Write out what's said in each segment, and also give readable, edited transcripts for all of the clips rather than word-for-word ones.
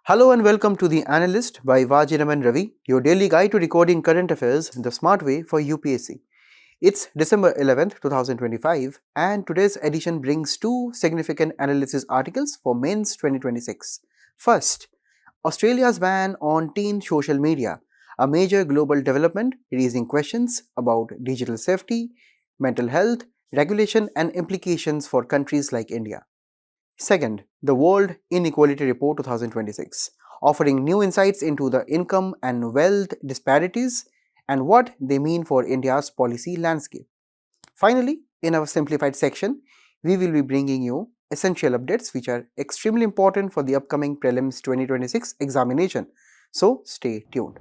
Hello and welcome to the Analyst by Vajiram and Ravi, your daily guide to recording current affairs the smart way for UPSC. It's December 11th, 2025 and today's edition brings two significant analysis articles for Mains 2026. First, Australia's ban on teen social media, a major global development raising questions about digital safety, mental health, regulation and implications for countries like India. Second, the World Inequality Report 2026, offering new insights into the income and wealth disparities and what they mean for India's policy landscape. Finally, in our simplified section, we will be bringing you essential updates which are extremely important for the upcoming Prelims 2026 examination. So stay tuned.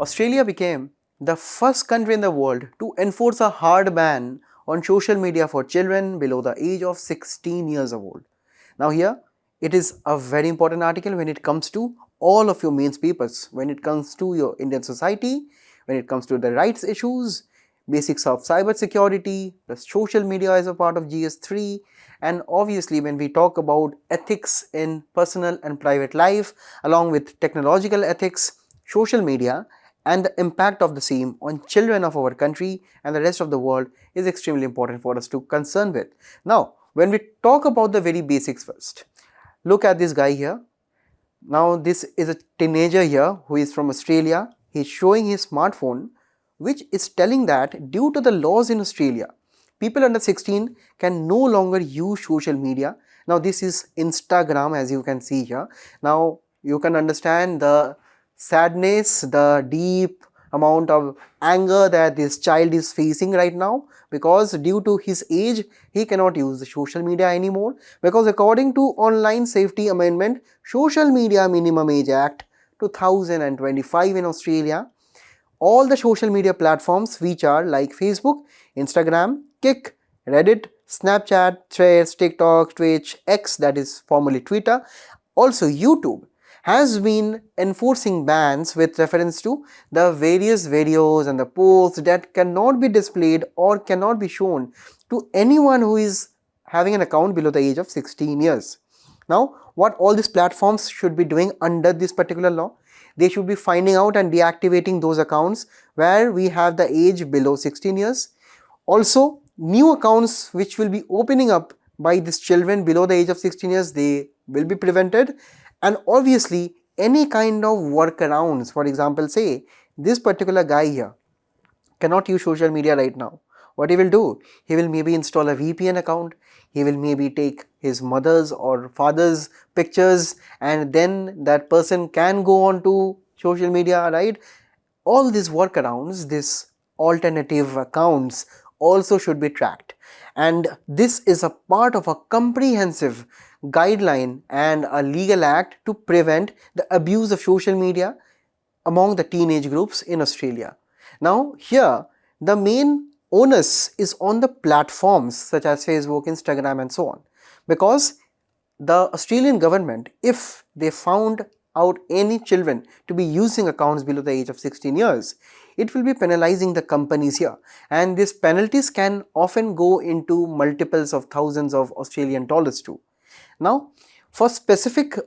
Australia became the first country in the world to enforce a hard ban on social media for children below the age of 16 years old. Now here, it is a very important article when it comes to all of your mains papers, when it comes to your Indian society, when it comes to the rights issues, basics of cyber security, the social media as a part of GS3, and obviously when we talk about ethics in personal and private life, along with technological ethics, social media, and the impact of the same on children of our country and the rest of the world is extremely important for us to concern with. Now, when we talk about the very basics first, look at this guy here. Now this is a teenager here who is from Australia. He is showing his smartphone which is telling that due to the laws in Australia, people under 16 can no longer use social media. Now this is Instagram, as you can see here. Now you can understand the sadness, the deep amount of anger that this child is facing right now, because due to his age he cannot use the social media anymore, because according to Online Safety Amendment Social Media Minimum Age Act 2025 in Australia, all the social media platforms which are like Facebook, Instagram, Kik, Reddit, Snapchat, Threads, TikTok, Twitch, X, that is formerly Twitter, also YouTube, has been enforcing bans with reference to the various videos and the posts that cannot be displayed or cannot be shown to anyone who is having an account below the age of 16 years. Now, what all these platforms should be doing under this particular law? They should be finding out and deactivating those accounts where we have the age below 16 years. Also, new accounts which will be opening up by these children below the age of 16 years, they will be prevented. And obviously, any kind of workarounds, for example, say this particular guy here cannot use social media right now. What he will do? He will maybe install a VPN account. He will maybe take his mother's or father's pictures and then that person can go on to social media, right? All these workarounds, these alternative accounts also should be tracked. And this is a part of a comprehensive guideline and a legal act to prevent the abuse of social media among the teenage groups in Australia. Now here the main onus is on the platforms such as Facebook, Instagram and so on, because the Australian government, if they found out any children to be using accounts below the age of 16 years, it will be penalizing the companies here, and these penalties can often go into multiples of thousands of Australian dollars too. Now, for specific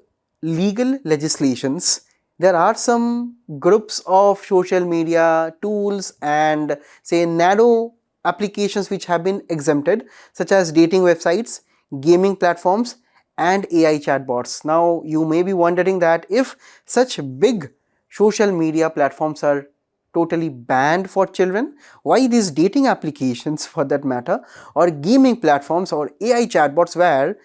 legal legislations, there are some groups of social media tools and say narrow applications which have been exempted, such as dating websites, gaming platforms and AI chatbots. Now, you may be wondering that if such big social media platforms are totally banned for children, why these dating applications for that matter, or gaming platforms or AI chatbots where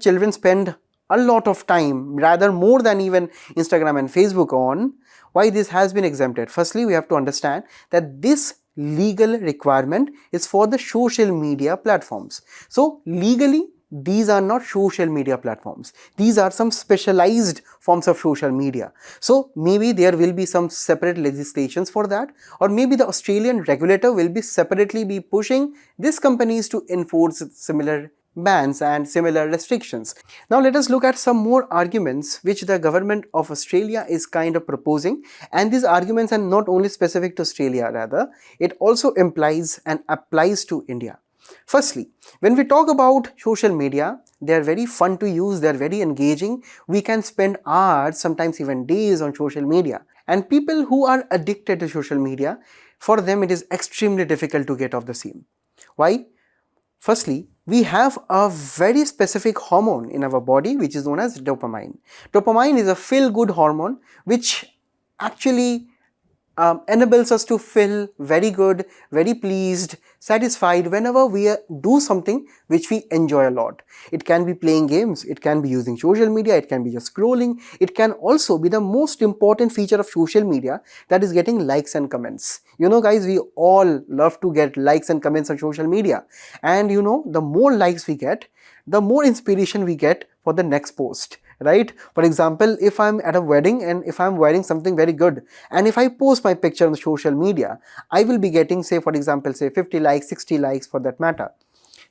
children spend a lot of time, rather more than even Instagram and Facebook on, why this has been exempted? Firstly, we have to understand that this legal requirement is for the social media platforms. So legally, these are not social media platforms. These are some specialized forms of social media. So maybe there will be some separate legislations for that, or maybe the Australian regulator will be separately be pushing these companies to enforce similar bans and similar restrictions. Now let us look at some more arguments which the government of Australia is kind of proposing, and these arguments are not only specific to Australia, rather it also implies and applies to India. Firstly, when we talk about social media, they are very fun to use, they are very engaging. We can spend hours, sometimes even days on social media. And people who are addicted to social media, for them it is extremely difficult to get off the scene. Why? Firstly, we have a very specific hormone in our body which is known as dopamine. Dopamine is a feel-good hormone which actually enables us to feel very good, very pleased, satisfied whenever we do something which we enjoy a lot. It can be playing games, it can be using social media, it can be just scrolling, it can also be the most important feature of social media, that is getting likes and comments. You know guys, we all love to get likes and comments on social media, and you know, the more likes we get, the more inspiration we get for the next post, right? For example, if I'm at a wedding and if I'm wearing something very good, and if I post my picture on social media, I will be getting, say for example, say 50 likes, 60 likes for that matter.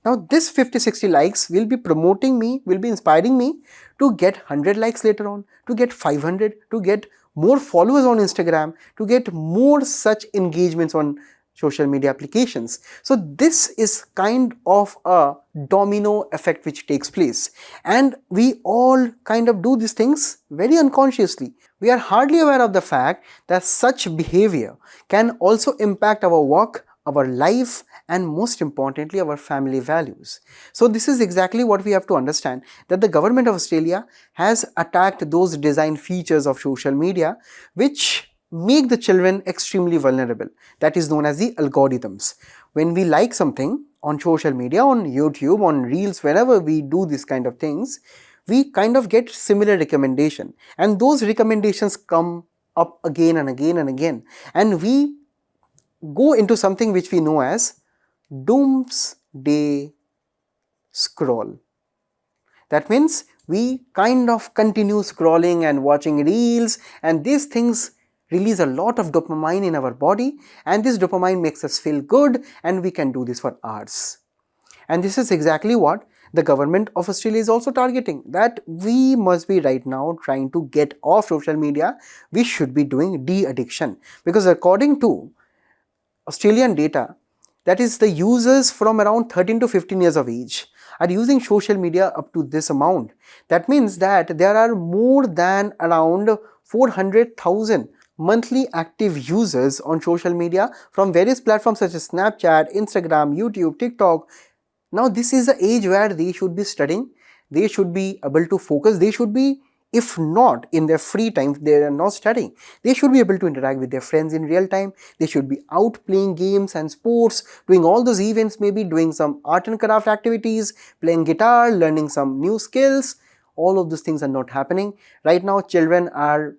Now this 50-60 likes will be promoting me, will be inspiring me to get 100 likes later on, to get 500, to get more followers on Instagram, to get more such engagements on social media applications. So this is kind of a domino effect which takes place, and we all kind of do these things very unconsciously. We are hardly aware of the fact that such behavior can also impact our work, our life, and most importantly our family values. So this is exactly what we have to understand, that the government of Australia has attacked those design features of social media which make the children extremely vulnerable. That is known as the algorithms. When we like something on social media, on YouTube, on Reels, whenever we do these kind of things, we kind of get similar recommendation, and those recommendations come up again and again and again, and we go into something which we know as doomsday scroll. That means we kind of continue scrolling and watching reels, and these things release a lot of dopamine in our body, and this dopamine makes us feel good, and we can do this for hours. And this is exactly what the government of Australia is also targeting, that we must be right now trying to get off social media. We should be doing de-addiction, because according to Australian data, that is the users from around 13 to 15 years of age are using social media up to this amount. That means that there are more than around 400,000 monthly active users on social media from various platforms such as Snapchat, Instagram, YouTube, TikTok. Now this is the age where they should be studying, they should be able to focus, they should be, if not in their free time, they are not studying, they should be able to interact with their friends in real time, they should be out playing games and sports, doing all those events, maybe doing some art and craft activities, playing guitar, learning some new skills. All of those things are not happening. Right now children are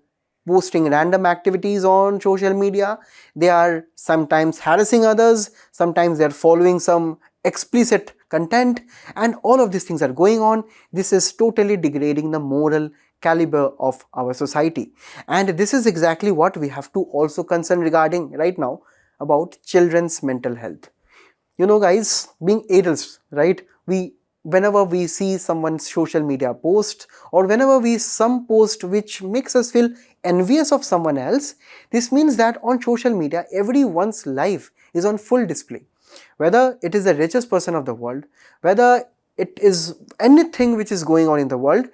posting random activities on social media, they are sometimes harassing others, sometimes they are following some explicit content, and all of these things are going on. This is totally degrading the moral caliber of our society, and this is exactly what we have to also concern regarding right now about children's mental health. You know guys, being adults, right, whenever we see someone's social media post, or whenever we some post which makes us feel envious of someone else, this means that on social media everyone's life is on full display. Whether it is the richest person of the world, whether it is anything which is going on in the world,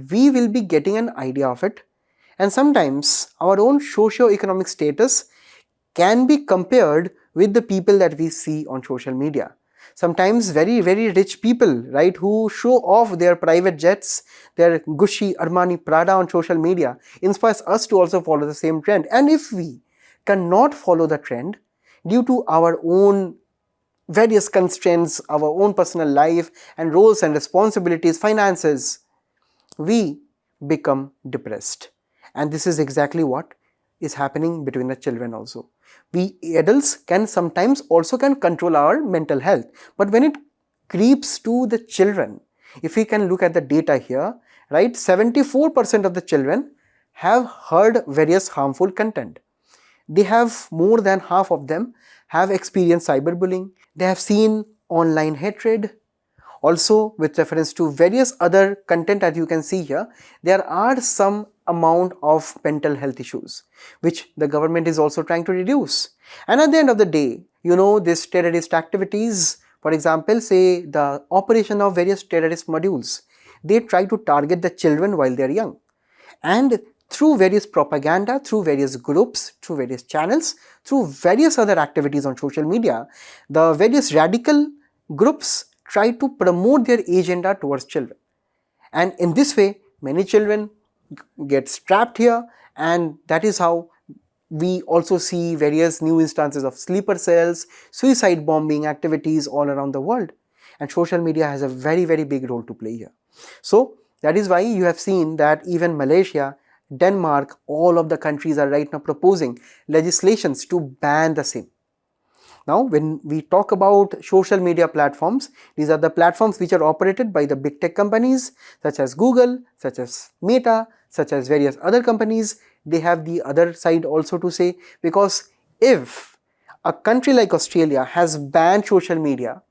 we will be getting an idea of it. And sometimes our own socio-economic status can be compared with the people that we see on social media. Sometimes very rich people, right, who show off their private jets, their Gucci, Armani, Prada on social media, inspires us to also follow the same trend. And if we cannot follow the trend due to our own various constraints, our own personal life and roles and responsibilities, finances, we become depressed. And this is exactly what is happening between the children also. We adults can sometimes also can control our mental health, but when it creeps to the children, if we can look at the data here, right, 74% of the children have heard various harmful content. They have more than half of them have experienced cyberbullying. They have seen online hatred. Also, with reference to various other content that you can see here, there are some amount of mental health issues which the government is also trying to reduce. And at the end of the day, you know, these terrorist activities For example, say the operation of various terrorist modules. They try to target the children while they are young. And through various propaganda, through various groups, through various channels, through various other activities on social media, the various radical groups try to promote their agenda towards children. And in this way, many children get trapped here, and that is how we also see various new instances of sleeper cells, suicide bombing activities all around the world. And social media has a very, very big role to play here. So that is why you have seen that even Malaysia, Denmark, all of the countries are right now proposing legislations to ban the same. Now, when we talk about social media platforms, these are the platforms which are operated by the big tech companies such as Google, such as Meta, such as various other companies. They have the other side also to say, because if a country like Australia has banned social media,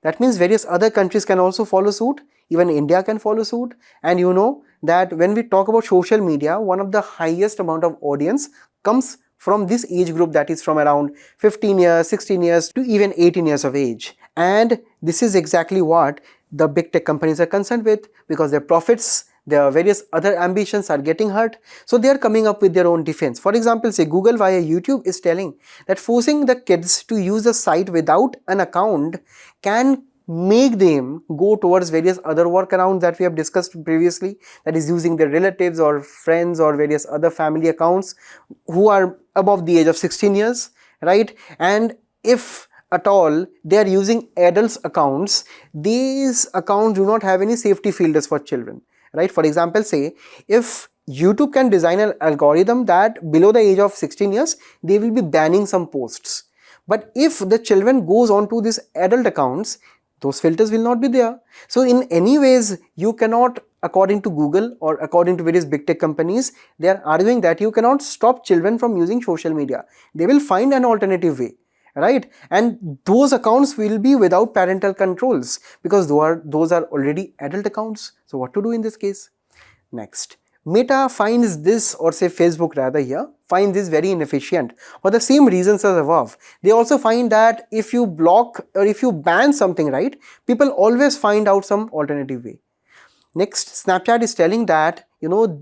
that means various other countries can also follow suit. Even India can follow suit. And you know that when we talk about social media, one of the highest amount of audience comes from this age group, that is from around 15 years, 16 years to even 18 years of age. And this is exactly what the big tech companies are concerned with, because their profits, their various other ambitions are getting hurt. So they are coming up with their own defense. For example, say Google via YouTube is telling that forcing the kids to use the site without an account can make them go towards various other workarounds that we have discussed previously, that is using their relatives or friends or various other family accounts who are above the age of 16 years, right? And if at all they are using adults accounts, these accounts do not have any safety filters for children, right? For example, say if YouTube can design an algorithm that below the age of 16 years they will be banning some posts, but if the children goes on to these adult accounts, those filters will not be there. So in any ways, you cannot, according to Google or according to various big tech companies, they are arguing that you cannot stop children from using social media. They will find an alternative way, right? And those accounts will be without parental controls, because those are already adult accounts. So what to do in this case? Next, Meta finds this, or say Facebook rather here, finds this very inefficient for the same reasons as above. They also find that if you block or if you ban something, right, people always find out some alternative way. Next, Snapchat is telling that,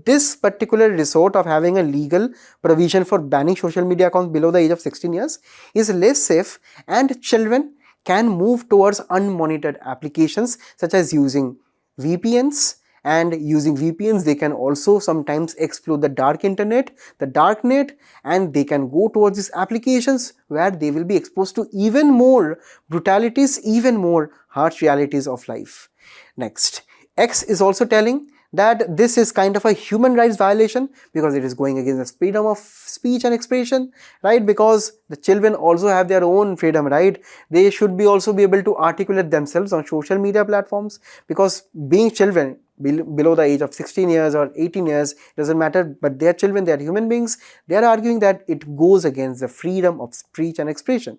this particular resort of having a legal provision for banning social media accounts below the age of 16 years is less safe, and children can move towards unmonitored applications such as using VPNs. And using VPNs, they can also sometimes explore the dark internet, the dark net, and they can go towards these applications where they will be exposed to even more brutalities, even more harsh realities of life. Next, X is also telling that this is kind of a human rights violation, because it is going against the freedom of speech and expression, right? Because the children also have their own freedom, right? They should be also be able to articulate themselves on social media platforms, because being children below the age of 16 years or 18 years, doesn't matter, but they are children, they are human beings. They are arguing that it goes against the freedom of speech and expression.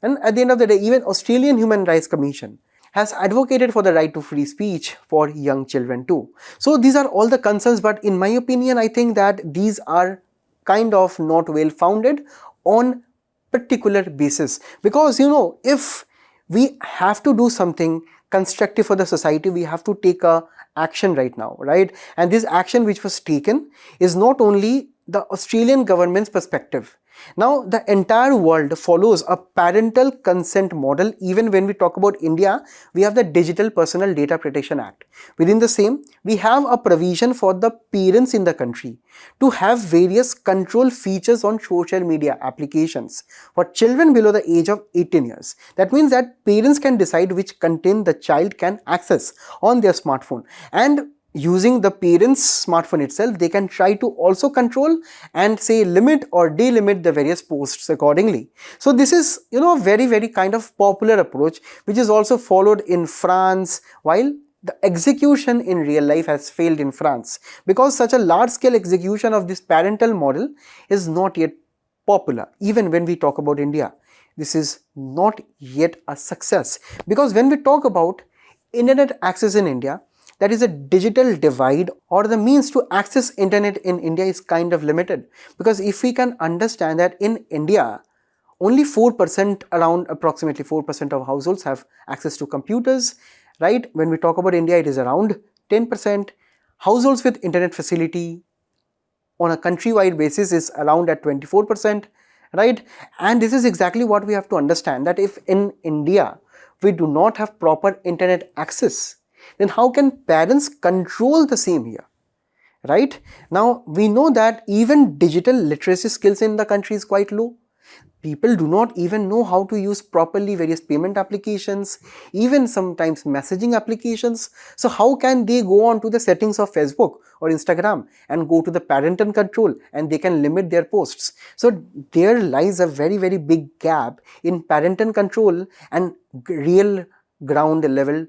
And at the end of the day, even Australian Human Rights Commission has advocated for the right to free speech for young children too. So these are all the concerns, but in my opinion, I think that these are kind of not well founded on particular basis, because if we have to do something constructive for the society, we have to take a action right now, right? And this action which was taken is not only the Australian government's perspective. Now, the entire world follows a parental consent model. Even when we talk about India, we have the Digital Personal Data Protection Act. Within the same, we have a provision for the parents in the country to have various control features on social media applications for children below the age of 18 years. That means that parents can decide which content the child can access on their smartphone, and using the parents' smartphone itself, they can try to also control and say limit or delimit the various posts accordingly. So this is, a very, very kind of popular approach, which is also followed in France, while the execution in real life has failed in France, because such a large scale execution of this parental model is not yet popular. Even when we talk about India, this is not yet a success, because when we talk about internet access in India, that is a digital divide, or the means to access internet in India is kind of limited. Because if we can understand that in India, only 4%, around approximately 4% of households have access to computers, right? When we talk about India, it is around 10%. Households with internet facility on a countrywide basis is around at 24%, right? And this is exactly what we have to understand, that if in India we do not have proper internet access, then how can parents control the same here, right? Now we know that even digital literacy skills in the country is quite low. People do not even know how to use properly various payment applications, even sometimes messaging applications. So how can they go on to the settings of Facebook or Instagram and go to the parental control and they can limit their posts? So there lies a very, very big gap in parental control and real ground level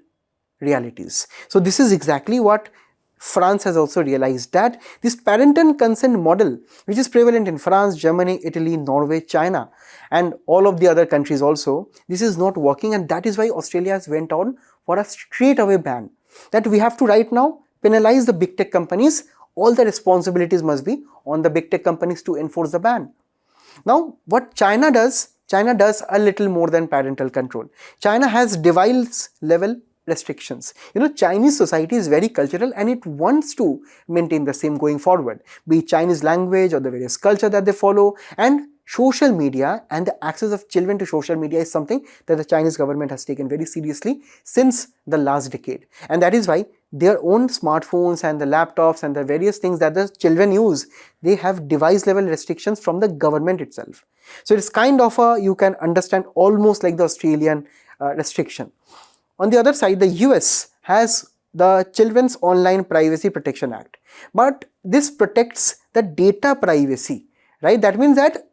realities. So this is exactly what France has also realized, that this parental consent model, which is prevalent in France, Germany, Italy, Norway, China, and all of the other countries also, this is not working, and that is why Australia has went on for a straight away ban, that we have to right now penalize the big tech companies. All the responsibilities must be on the big tech companies to enforce the ban. Now what China does a little more than parental control. China has device level restrictions. Chinese society is very cultural and it wants to maintain the same going forward, be it Chinese language or the various culture that they follow. And social media and the access of children to social media is something that the Chinese government has taken very seriously since the last decade. And that is why their own smartphones and the laptops and the various things that the children use, they have device level restrictions from the government itself. So it's kind of you can understand, almost like the Australian restriction. On the other side, the US has the Children's Online Privacy Protection Act, but this protects the data privacy, right? That means that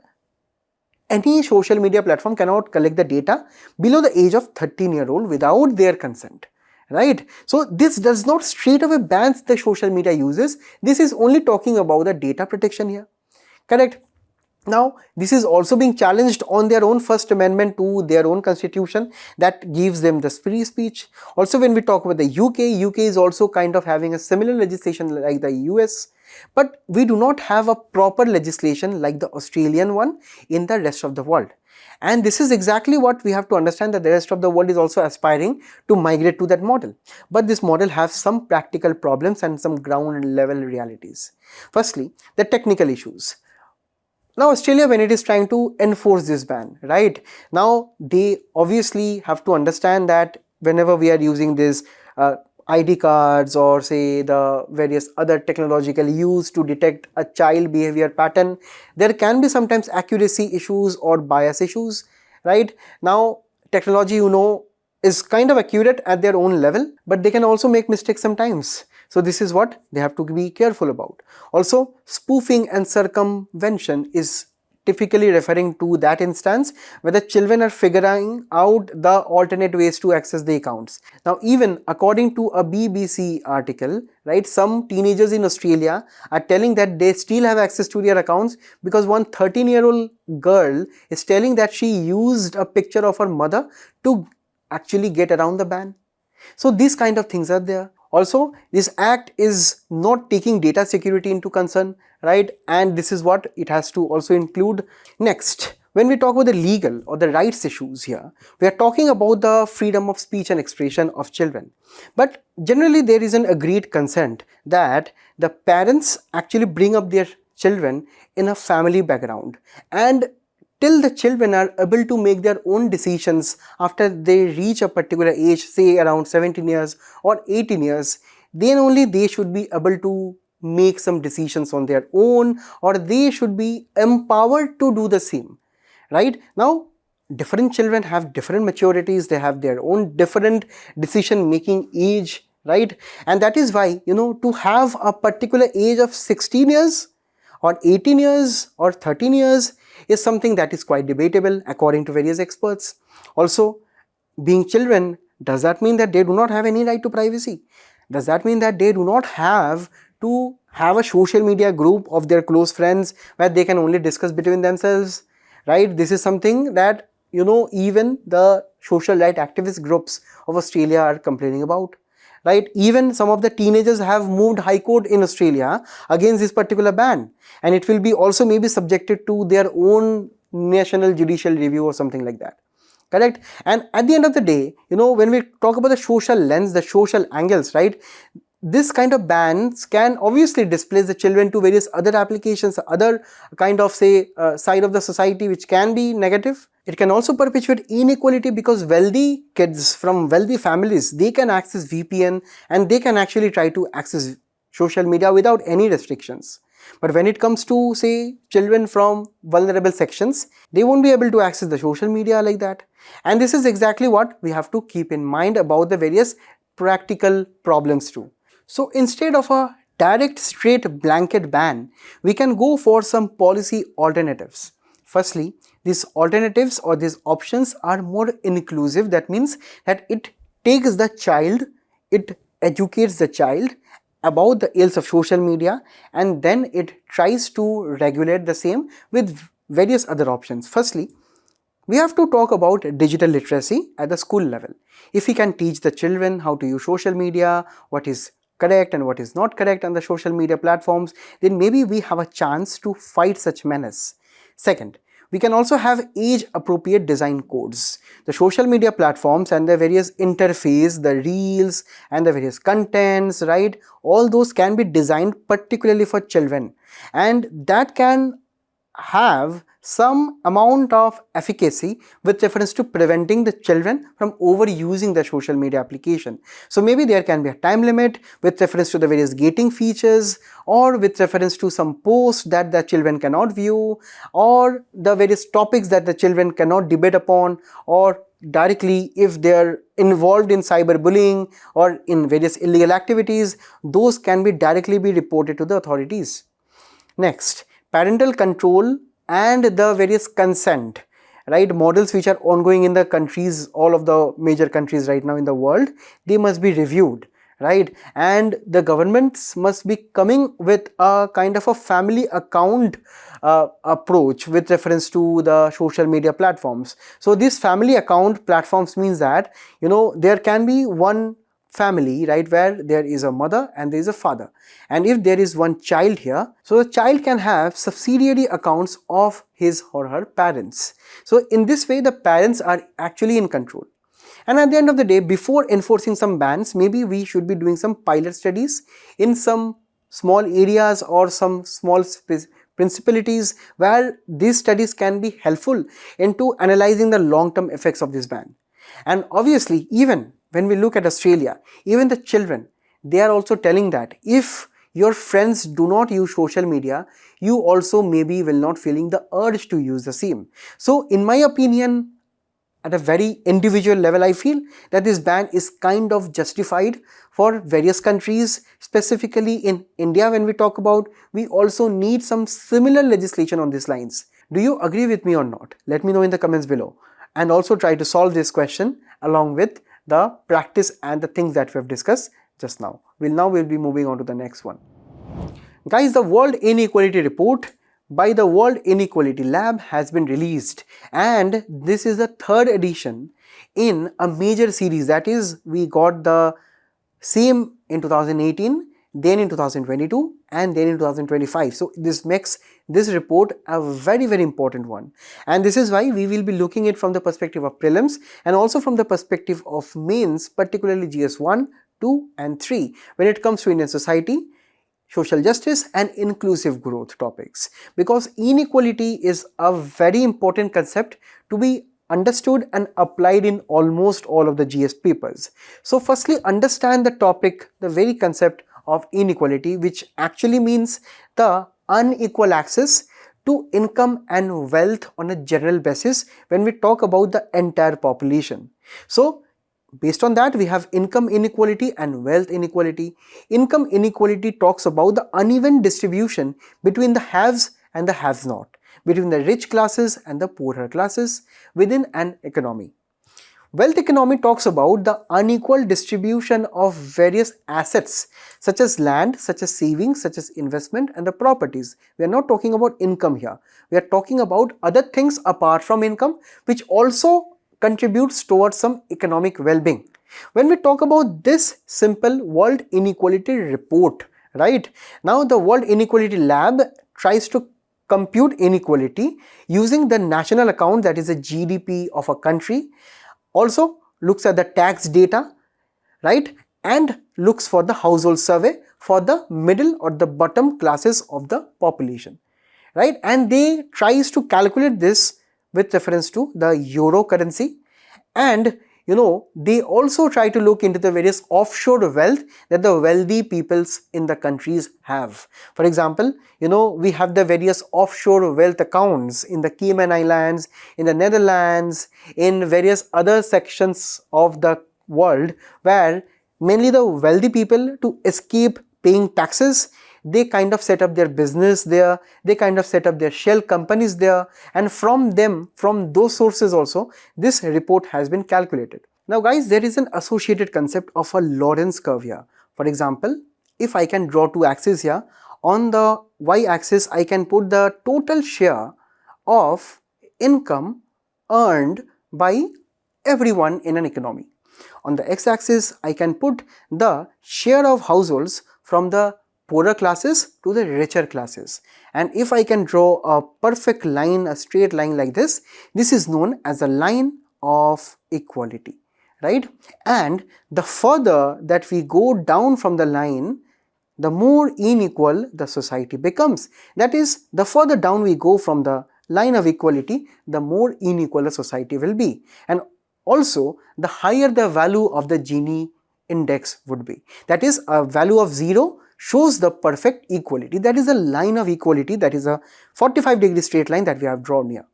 any social media platform cannot collect the data below the age of 13-year-old without their consent, right? So this does not straight away bans the social media uses. This is only talking about the data protection here, correct? Now, this is also being challenged on their own First Amendment to their own constitution that gives them the free speech. Also, when we talk about the UK is also kind of having a similar legislation like the US, but we do not have a proper legislation like the Australian one in the rest of the world. And this is exactly what we have to understand, that the rest of the world is also aspiring to migrate to that model. But this model has some practical problems and some ground level realities. Firstly, the technical issues. Now Australia, when it is trying to enforce this ban, right, now they obviously have to understand that whenever we are using this ID cards or say the various other technological use to detect a child behavior pattern, there can be sometimes accuracy issues or bias issues, right? Now technology, is kind of accurate at their own level, but they can also make mistakes sometimes. So this is what they have to be careful about. Also, spoofing and circumvention is typically referring to that instance where the children are figuring out the alternate ways to access the accounts. Now, even according to a BBC article, right, some teenagers in Australia are telling that they still have access to their accounts because one 13-year-old girl is telling that she used a picture of her mother to actually get around the ban. So these kind of things are there. Also, this act is not taking data security into concern, right? And this is what it has to also include. Next, when we talk about the legal or the rights issues here, we are talking about the freedom of speech and expression of children. But generally there is an agreed consent that the parents actually bring up their children in a family background, and till the children are able to make their own decisions after they reach a particular age, say around 17 years or 18 years, then only they should be able to make some decisions on their own, or they should be empowered to do the same, right? Now, different children have different maturities, they have their own different decision making age, right? And that is why, to have a particular age of 16 years or 18 years or 13 years is something that is quite debatable according to various experts. Also, being children, does that mean that they do not have any right to privacy? Does that mean that they do not have to have a social media group of their close friends where they can only discuss between themselves, right? This is something that, even the social right activist groups of Australia are complaining about, right? Even some of the teenagers have moved High Court in Australia against this particular ban, and it will be also maybe subjected to their own national judicial review or something like that. Correct? And at the end of the day, when we talk about the social lens, the social angles, right, this kind of bans can obviously displace the children to various other applications, other kind of side of the society which can be negative. It can also perpetuate inequality because wealthy kids from wealthy families, they can access VPN and they can actually try to access social media without any restrictions. But when it comes to, say, children from vulnerable sections, they won't be able to access the social media like that. And this is exactly what we have to keep in mind about the various practical problems too. So instead of a direct straight blanket ban, we can go for some policy alternatives. Firstly, these alternatives or these options are more inclusive. That means that it takes the child, it educates the child about the ills of social media, and then it tries to regulate the same with various other options. Firstly, we have to talk about digital literacy at the school level. If we can teach the children how to use social media, what is correct and what is not correct on the social media platforms, then maybe we have a chance to fight such menace. Second, we can also have age-appropriate design codes. The social media platforms and the various interface, the reels and the various contents, right? All those can be designed particularly for children, and that can have some amount of efficacy with reference to preventing the children from overusing the social media application. So maybe there can be a time limit with reference to the various gating features, or with reference to some posts that the children cannot view, or the various topics that the children cannot debate upon, or directly if they are involved in cyberbullying or in various illegal activities, those can be directly reported to the authorities. Next, parental control and the various consent, right, models which are ongoing in the countries, all of the major countries right now in the world, they must be reviewed, right? And the governments must be coming with a kind of a family account approach with reference to the social media platforms. So these family account platforms means that, there can be one family, right, where there is a mother and there is a father, and if there is one child here, so the child can have subsidiary accounts of his or her parents. So in this way the parents are actually in control. And at the end of the day, before enforcing some bans, maybe we should be doing some pilot studies in some small areas or some small principalities where these studies can be helpful into analyzing the long-term effects of this ban. And obviously, even when we look at Australia, even the children, they are also telling that if your friends do not use social media, you also maybe will not feeling the urge to use the same. So in my opinion, at a very individual level, I feel that this ban is kind of justified for various countries. Specifically in India, when we talk about, we also need some similar legislation on these lines. Do you agree with me or not? Let me know in the comments below, and also try to solve this question along with the practice and the things that we have discussed just now. We'll be moving on to the next one. Guys, the World Inequality Report by the World Inequality Lab has been released, and this is the third edition in a major series. That is, we got the same in 2018, then in 2022, and then in 2025. So this makes this report a very, very important one, and this is why we will be looking at from the perspective of prelims and also from the perspective of mains, particularly GS 1, 2 and 3 when it comes to Indian society, social justice and inclusive growth topics, because inequality is a very important concept to be understood and applied in almost all of the GS papers. So firstly, understand the topic, the very concept of inequality, which actually means the unequal access to income and wealth on a general basis when we talk about the entire population. So based on that, we have income inequality and wealth inequality. Income inequality talks about the uneven distribution between the haves and the haves not, between the rich classes and the poorer classes within an economy. Wealth economy talks about the unequal distribution of various assets such as land, such as savings, such as investment and the properties. We are not talking about income here. We are talking about other things apart from income which also contributes towards some economic well-being. When we talk about this simple World Inequality Report, right, now the World Inequality Lab tries to compute inequality using the national account, that is the GDP of a country, also looks at the tax data, right, and looks for the household survey for the middle or the bottom classes of the population, right, and they tries to calculate this with reference to the euro currency. And they also try to look into the various offshore wealth that the wealthy peoples in the countries have. For example, we have the various offshore wealth accounts in the Cayman Islands, in the Netherlands, in various other sections of the world, where mainly the wealthy people, to escape paying taxes, they kind of set up their business there, they kind of set up their shell companies there, and from those sources also, this report has been calculated. Now guys, there is an associated concept of a Lorentz curve here. For example, if I can draw two axes here, on the y-axis I can put the total share of income earned by everyone in an economy. On the x-axis I can put the share of households from the poorer classes to the richer classes. And if I can draw a perfect line, a straight line like this, this is known as a line of equality, right? And the further that we go down from the line, the more unequal the society becomes. That is, the further down we go from the line of equality, the more unequal the society will be. And also, the higher the value of the Gini index would be. That is, a value of 0 shows the perfect equality. That is a line of equality, that is a 45-degree straight line that we have drawn here.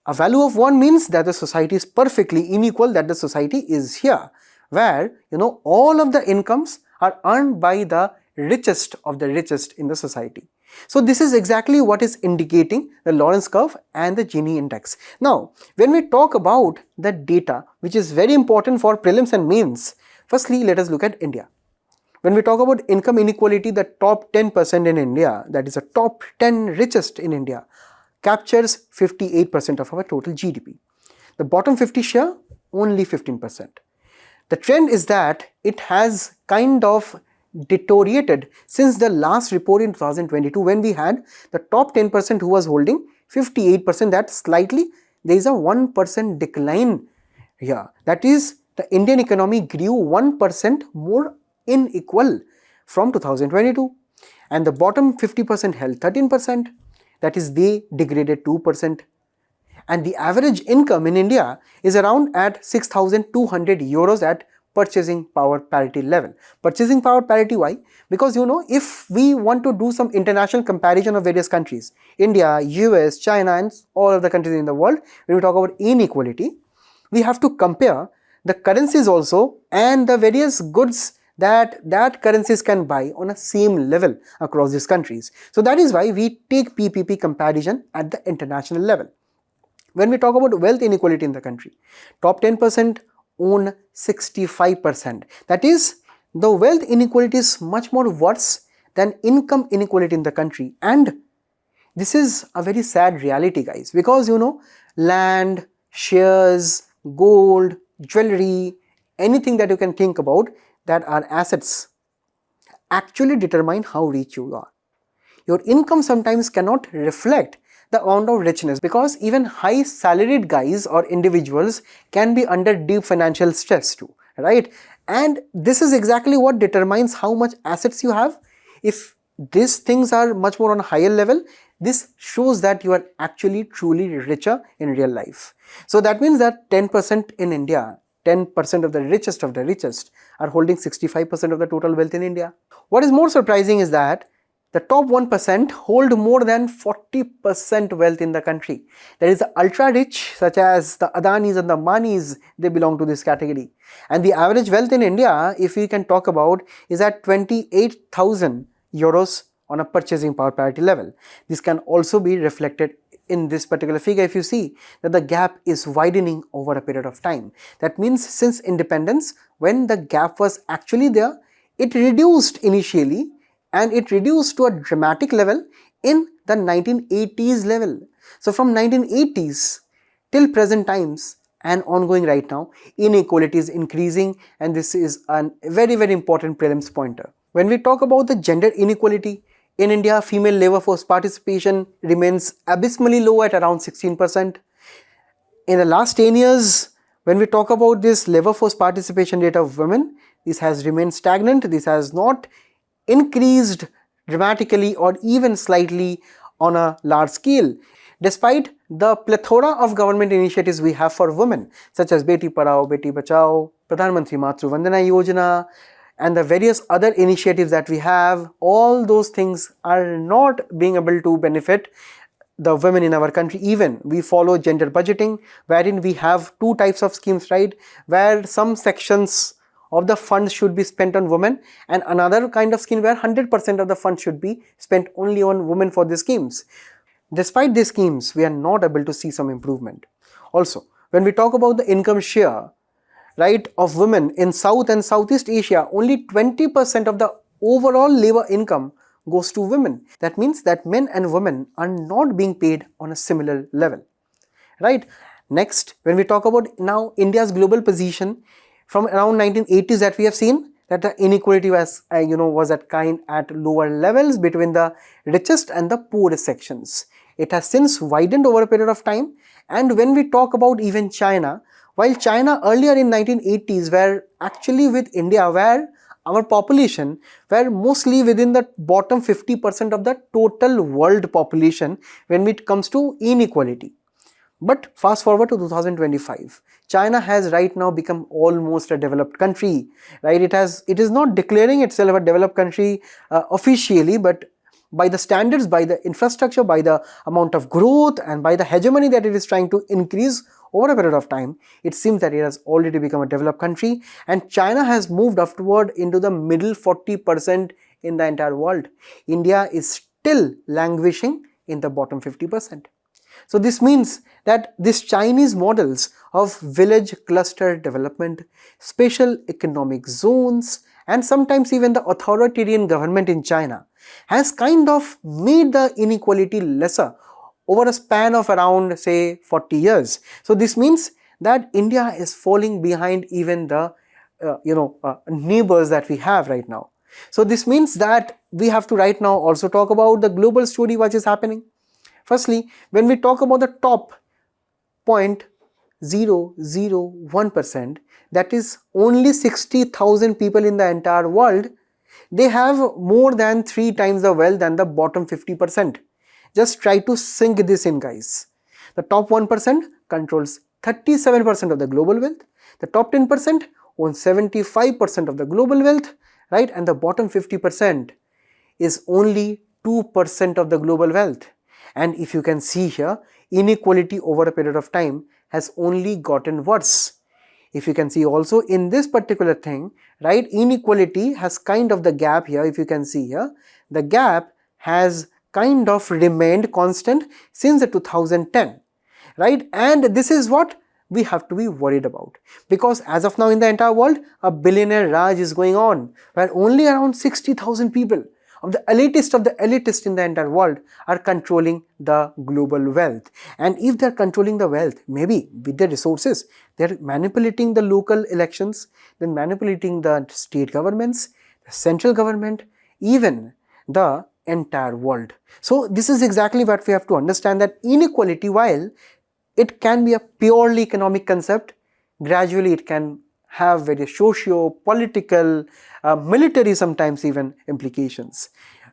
A value of 1 means that the society is perfectly unequal, that the society is here, where all of the incomes are earned by the richest of the richest in the society. So this is exactly what is indicating the Lorentz curve and the Gini index. Now, when we talk about the data, which is very important for prelims and mains, firstly let us look at India. When we talk about income inequality, the top 10% in India, that is the top 10 richest in India, captures 58% of our total GDP. The bottom 50 share, only 15%. The trend is that it has kind of deteriorated since the last report in 2022, when we had the top 10% who was holding 58%, that slightly there is a 1% decline here. That is, the Indian economy grew 1% more unequal from 2022, and the bottom 50% held 13%, that is, they degraded 2%. And the average income in India is around at 6,200 euros at purchasing power parity level. Purchasing power parity, why? Because if we want to do some international comparison of various countries, India, US, China, and all of the countries in the world, when we talk about inequality, we have to compare the currencies also and the various goods that currencies can buy on a same level across these countries. So that is why we take PPP comparison at the international level. When we talk about wealth inequality in the country, top 10% own 65%. That is, the wealth inequality is much more worse than income inequality in the country. And this is a very sad reality, guys, because land, shares, gold, jewelry, anything that you can think about that are assets actually determine how rich you are. Your income sometimes cannot reflect the amount of richness, because even high salaried guys or individuals can be under deep financial stress too, right? And this is exactly what determines how much assets you have. If these things are much more on a higher level, this shows that you are actually truly richer in real life. So that means that 10% in India, 10% of the richest are holding 65% of the total wealth in India. What is more surprising is that the top 1% hold more than 40% wealth in the country. There is the ultra rich, such as the Adanis and the Manis, they belong to this category. And the average wealth in India, if we can talk about, is at 28,000 euros on a purchasing power parity level. This can also be reflected in this particular figure if you see that the gap is widening over a period of time. That means since independence, when the gap was actually there, it reduced initially, and it reduced to a dramatic level in the 1980s level. So from 1980s till present times and ongoing right now, inequality is increasing, and this is a very, very important prelims pointer. When we talk about the gender inequality, In India, female labor force participation remains abysmally low at around 16%. In the last 10 years, when we talk about this labor force participation rate of women, this has remained stagnant. This has not increased dramatically or even slightly on a large scale, despite the plethora of government initiatives we have for women, such as Beti Padhao, Beti Bachao, Pradhan Mantri Matru Vandana Yojana, and the various other initiatives that we have. All those things are not being able to benefit the women in our country. Even we follow gender budgeting, wherein we have two types of schemes, right, where some sections of the funds should be spent on women, and another kind of scheme where 100% of the funds should be spent only on women for these schemes. Despite these schemes, we are not able to see some improvement. Also, when we talk about the income share, right, of women in South and Southeast Asia, only 20% of the overall labor income goes to women. That means that men and women are not being paid on a similar level, right? Next, when we talk about now India's global position, from around 1980s that we have seen that the inequality was was at lower levels between the richest and the poorest sections. It has since widened over a period of time. And when we talk about even China, while China earlier in 1980s were actually with India, where our population were mostly within the bottom 50% of the total world population when it comes to inequality. But fast forward to 2025, China has right now become almost a developed country, right? It is not declaring itself a developed country officially, but by the standards, by the infrastructure, by the amount of growth, and by the hegemony that it is trying to increase over a period of time, it seems that it has already become a developed country, and China has moved upward into the middle 40% in the entire world. India is still languishing in the bottom 50%. So this means that these Chinese models of village cluster development, special economic zones, and sometimes even the authoritarian government in China has kind of made the inequality lesser over a span of around, say, 40 years. So this means that India is falling behind even the neighbors that we have right now. So this means that we have to right now also talk about the global story which is happening. Firstly, when we talk about the top 0.001%, that is only 60,000 people in the entire world, they have more than 3 times the wealth than the bottom 50%. Just try to sink this in, guys. The top 1% controls 37% of the global wealth, the top 10% owns 75% of the global wealth, right? And the bottom 50% is only 2% of the global wealth. And if you can see here, inequality over a period of time has only gotten worse. If you can see also in this particular thing, right, inequality has kind of the gap here, if you can see here, the gap has kind of remained constant since the 2010, right? And this is what we have to be worried about, because as of now in the entire world, a billionaire Raj is going on, where only around 60,000 people of the elitist in the entire world are controlling the global wealth. And if they're controlling the wealth, maybe with their resources, they're manipulating the local elections, then manipulating the state governments, the central government, even the entire world. So this is exactly what we have to understand, that inequality, while it can be a purely economic concept, gradually it can have various socio-political, military sometimes even implications.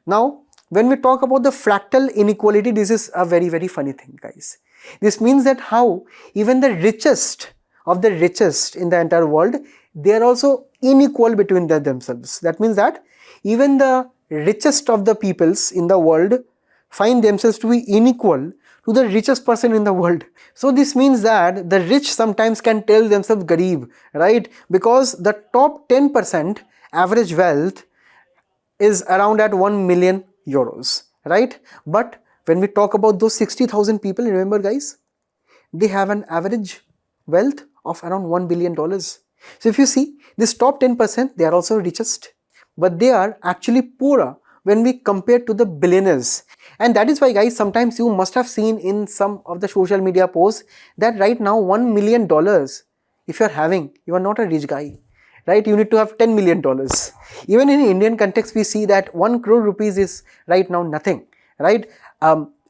Now, when we talk about the fractal inequality, this is a very, very funny thing, guys. This means that how even the richest of the richest in the entire world, they are also unequal between themselves. That means that even the richest of the peoples in the world find themselves to be unequal to the richest person in the world. So this means that the rich sometimes can tell themselves Garib, right? Because the top 10% average wealth is around at 1 million euros, right? But when we talk about those 60,000 people, remember guys, they have an average wealth of around $1 billion. So if you see, this top 10%, they are also richest, but they are actually poorer when we compare to the billionaires. And that is why, guys, sometimes you must have seen in some of the social media posts that right now $1 million, if you are having, you are not a rich guy. right? You need to have $10 million. Even in Indian context, we see that 1 crore rupees is right now nothing, right?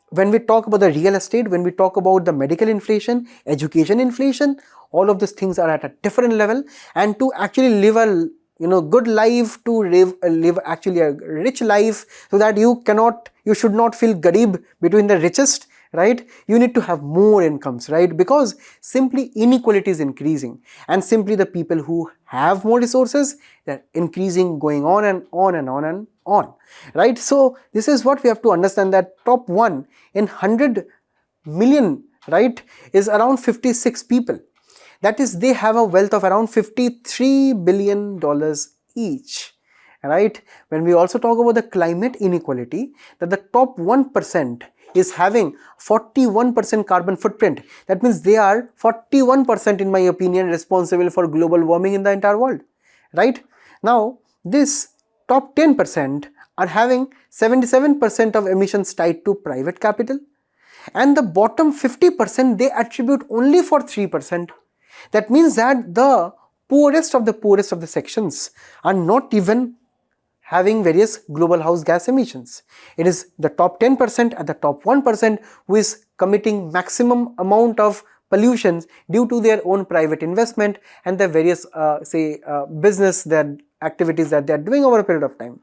When we talk about the real estate, when we talk about the medical inflation, education inflation, all of these things are at a different level. And to actually live a good life, to live actually a rich life, so that you should not feel garib between the richest, right? You need to have more incomes, right? Because simply inequality is increasing, and simply the people who have more resources, they're increasing, going on and on and on and on, right? So this is what we have to understand, that top 1 in 100 million, right, is around 56 people. That is, they have a wealth of around $53 billion each, right? When we also talk about the climate inequality, that the top 1% is having 41% carbon footprint. That means they are 41%, in my opinion, responsible for global warming in the entire world, right? Now, this top 10% are having 77% of emissions tied to private capital, and the bottom 50% they attribute only for 3%. That means that the poorest of the sections are not even having various global house gas emissions. It is the top 10% and the top 1% who is committing maximum amount of pollutions due to their own private investment and the various business that activities that they are doing over a period of time.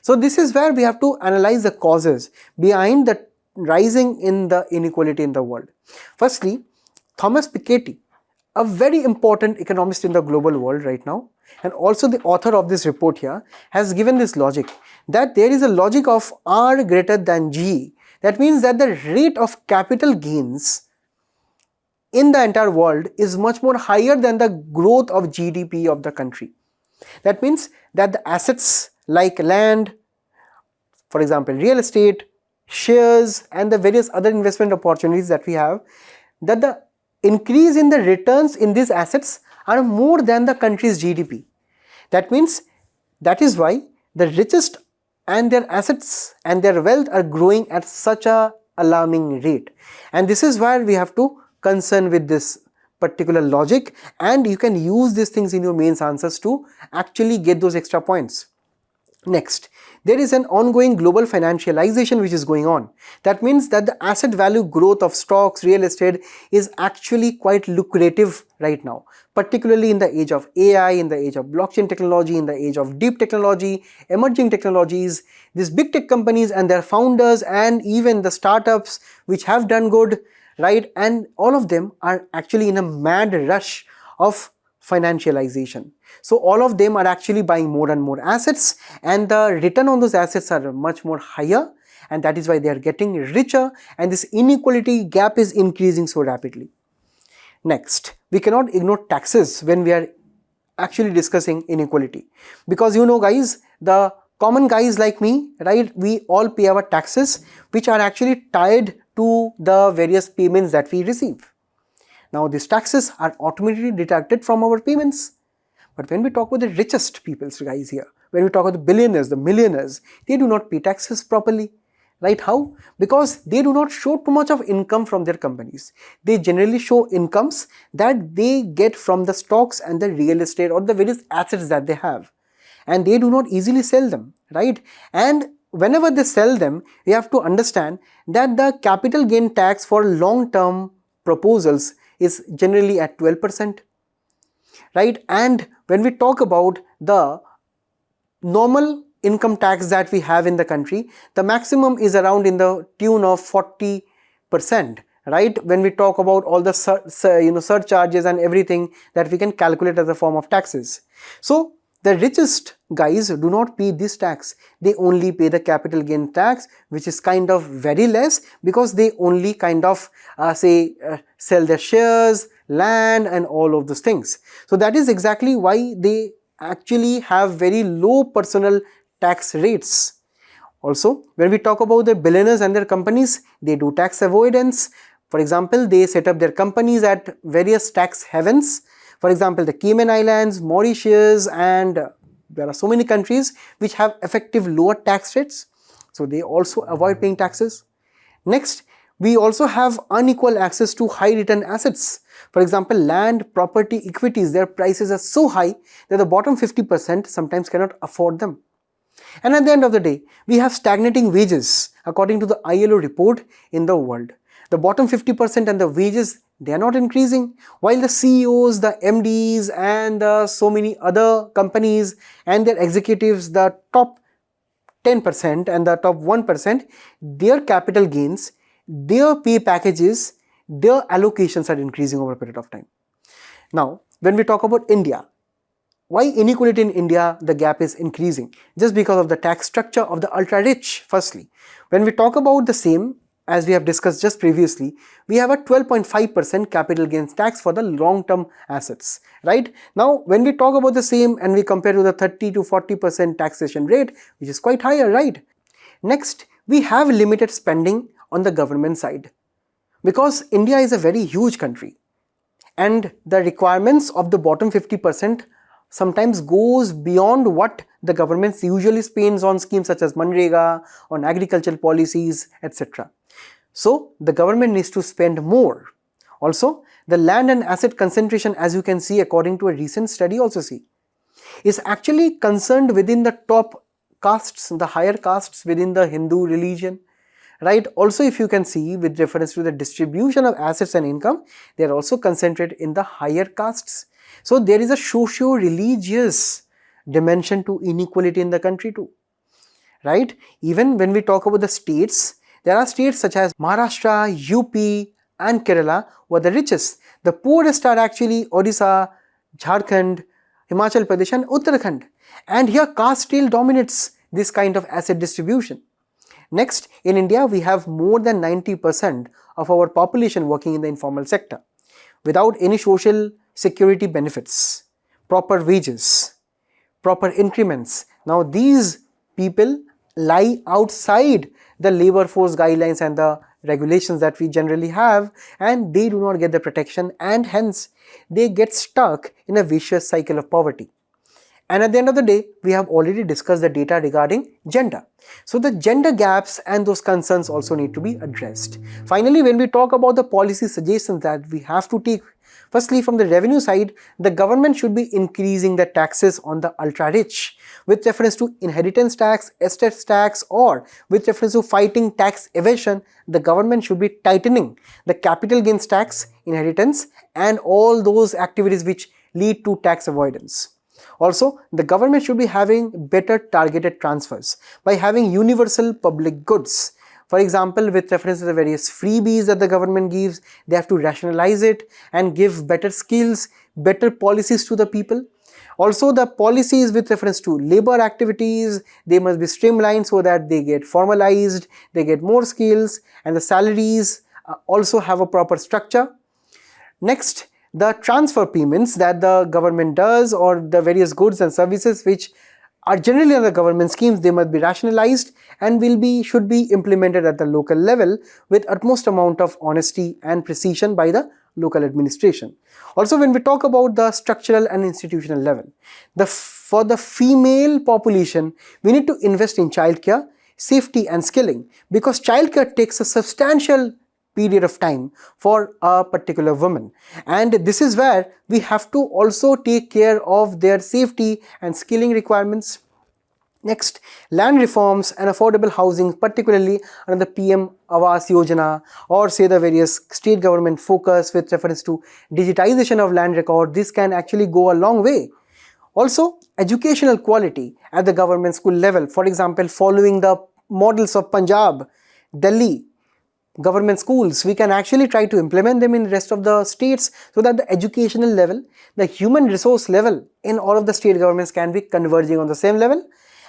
So this is where we have to analyze the causes behind the rising in the inequality in the world. Firstly, Thomas Piketty, a very important economist in the global world right now, and also the author of this report here, has given this logic, that there is a logic of R greater than G. That means that the rate of capital gains in the entire world is much more higher than the growth of GDP of the country. That means that the assets like land, for example real estate, shares, and the various other investment opportunities that we have, that the increase in the returns in these assets are more than the country's GDP. That means that is why the richest and their assets and their wealth are growing at such a alarming rate. And this is where we have to concern with this particular logic, and you can use these things in your mains answers to actually get those extra points. Next, there is an ongoing global financialization which is going on. That means that the asset value growth of stocks, real estate is actually quite lucrative right now, particularly in the age of AI, in the age of blockchain technology, in the age of deep technology, emerging technologies. These big tech companies and their founders and even the startups which have done good, right, and all of them are actually in a mad rush of financialization. So all of them are actually buying more and more assets, and the return on those assets are much more higher, and that is why they are getting richer, and this inequality gap is increasing so rapidly. Next, we cannot ignore taxes when we are actually discussing inequality, because guys, the common guys like me, right, we all pay our taxes which are actually tied to the various payments that we receive. Now these taxes are automatically deducted from our payments. But when we talk about the richest people, guys, here, when we talk about the billionaires, the millionaires, they do not pay taxes properly, right? How? Because they do not show too much of income from their companies. They generally show incomes that they get from the stocks and the real estate or the various assets that they have, and they do not easily sell them, right? And whenever they sell them, you have to understand that the capital gain tax for long-term proposals is generally at 12%. Right? And when we talk about the normal income tax that we have in the country, the maximum is around in the tune of 40%, right? When we talk about all the surcharges and everything that we can calculate as a form of taxes. So the richest guys do not pay this tax. They only pay the capital gain tax, which is kind of very less, because they only kind of sell their shares, land, and all of those things. So that is exactly why they actually have very low personal tax rates. Also, when we talk about the billionaires and their companies, they do tax avoidance. For example, they set up their companies at various tax havens. For example, the Cayman Islands, Mauritius, and there are so many countries which have effective lower tax rates. So they also avoid paying taxes. Next, we also have unequal access to high return assets. For example, land, property, equities, their prices are so high that the bottom 50% sometimes cannot afford them. And at the end of the day, we have stagnating wages according to the ILO report in the world. The bottom 50% and the wages, they are not increasing, while the CEOs, the MDs and so many other companies and their executives, the top 10% and the top 1%, their capital gains, their pay packages, their allocations are increasing over a period of time. Now, when we talk about India, why inequality in India, the gap is increasing? Just because of the tax structure of the ultra rich, firstly. When we talk about the same, as we have discussed just previously, we have a 12.5% capital gains tax for the long-term assets, right? Now, when we talk about the same and we compare to the 30 to 40% taxation rate, which is quite higher, right? Next, we have limited spending on the government side, because India is a very huge country and the requirements of the bottom 50% sometimes goes beyond what the government usually spends on schemes such as Manrega, on agricultural policies, etc. So the government needs to spend more. Also, the land and asset concentration, as you can see according to a recent study also is actually concerned within the top castes, the higher castes within the Hindu religion, right? Also, if you can see with reference to the distribution of assets and income, they are also concentrated in the higher castes. So there is a socio-religious dimension to inequality in the country too, right? Even when we talk about the states, there are states such as Maharashtra, UP and Kerala who are the richest. The poorest are actually Odisha, Jharkhand, Himachal Pradesh and Uttarakhand. And here caste still dominates this kind of asset distribution. Next, in India, we have more than 90% of our population working in the informal sector without any social security benefits, proper wages, proper increments. Now, these people lie outside the labor force guidelines and the regulations that we generally have, and they do not get the protection, and hence they get stuck in a vicious cycle of poverty. And at the end of the day, we have already discussed the data regarding gender. So the gender gaps and those concerns also need to be addressed. Finally, when we talk about the policy suggestions that we have to take, firstly, from the revenue side, the government should be increasing the taxes on the ultra rich with reference to inheritance tax, estates tax, or with reference to fighting tax evasion. The government should be tightening the capital gains tax, inheritance, and all those activities which lead to tax avoidance. Also, the government should be having better targeted transfers by having universal public goods. For example, with reference to the various freebies that the government gives, they have to rationalize it and give better skills, better policies to the people. Also, the policies with reference to labor activities, they must be streamlined so that they get formalized, they get more skills, and the salaries also have a proper structure. Next, the transfer payments that the government does, or the various goods and services which are generally under government schemes, they must be rationalized and should be implemented at the local level with utmost amount of honesty and precision by the local administration. Also, when we talk about the structural and institutional level, for the female population, we need to invest in childcare, safety and skilling, because childcare takes a substantial period of time for a particular woman, and this is where we have to also take care of their safety and skilling requirements. Next, land reforms and affordable housing, particularly under the PM Awas Yojana, or say the various state government focus with reference to digitization of land record, this can actually go a long way. Also, educational quality at the government school level, for example, following the models of Punjab, Delhi, government schools, we can actually try to implement them in the rest of the states so that the educational level, the human resource level in all of the state governments can be converging on the same level.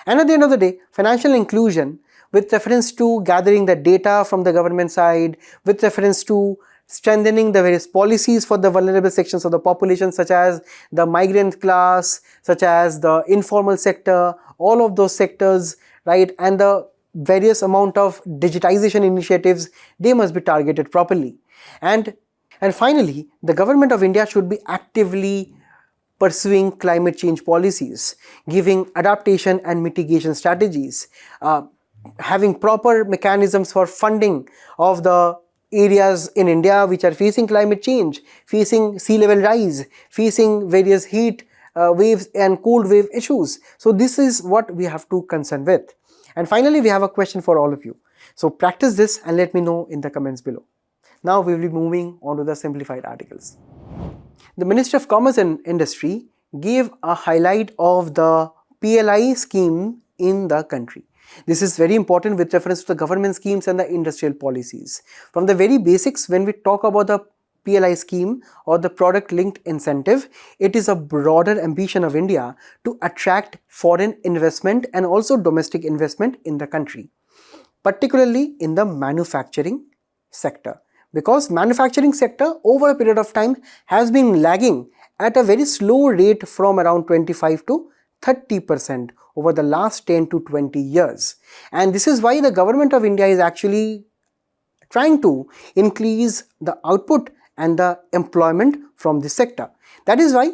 And at the end of the day, financial inclusion with reference to gathering the data from the government side, with reference to strengthening the various policies for the vulnerable sections of the population, such as the migrant class, such as the informal sector, all of those sectors, right, and the various amount of digitization initiatives, they must be targeted properly. And finally, the government of India should be actively pursuing climate change policies, giving adaptation and mitigation strategies, having proper mechanisms for funding of the areas in India which are facing climate change, facing sea level rise, facing various heat waves and cold wave issues. So this is what we have to concern with. And finally, we have a question for all of you. So practice this and let me know in the comments below. Now we will be moving on to the simplified articles. The Ministry of Commerce and Industry gave a highlight of the PLI scheme in the country. This is very important with reference to the government schemes and the industrial policies. From the very basics, when we talk about the PLI scheme or the product linked incentive, it is a broader ambition of India to attract foreign investment and also domestic investment in the country, particularly in the manufacturing sector, because manufacturing sector over a period of time has been lagging at a very slow rate from around 25 to 30% over the last 10 to 20 years. And this is why the government of India is actually trying to increase the output and the employment from this sector. That is why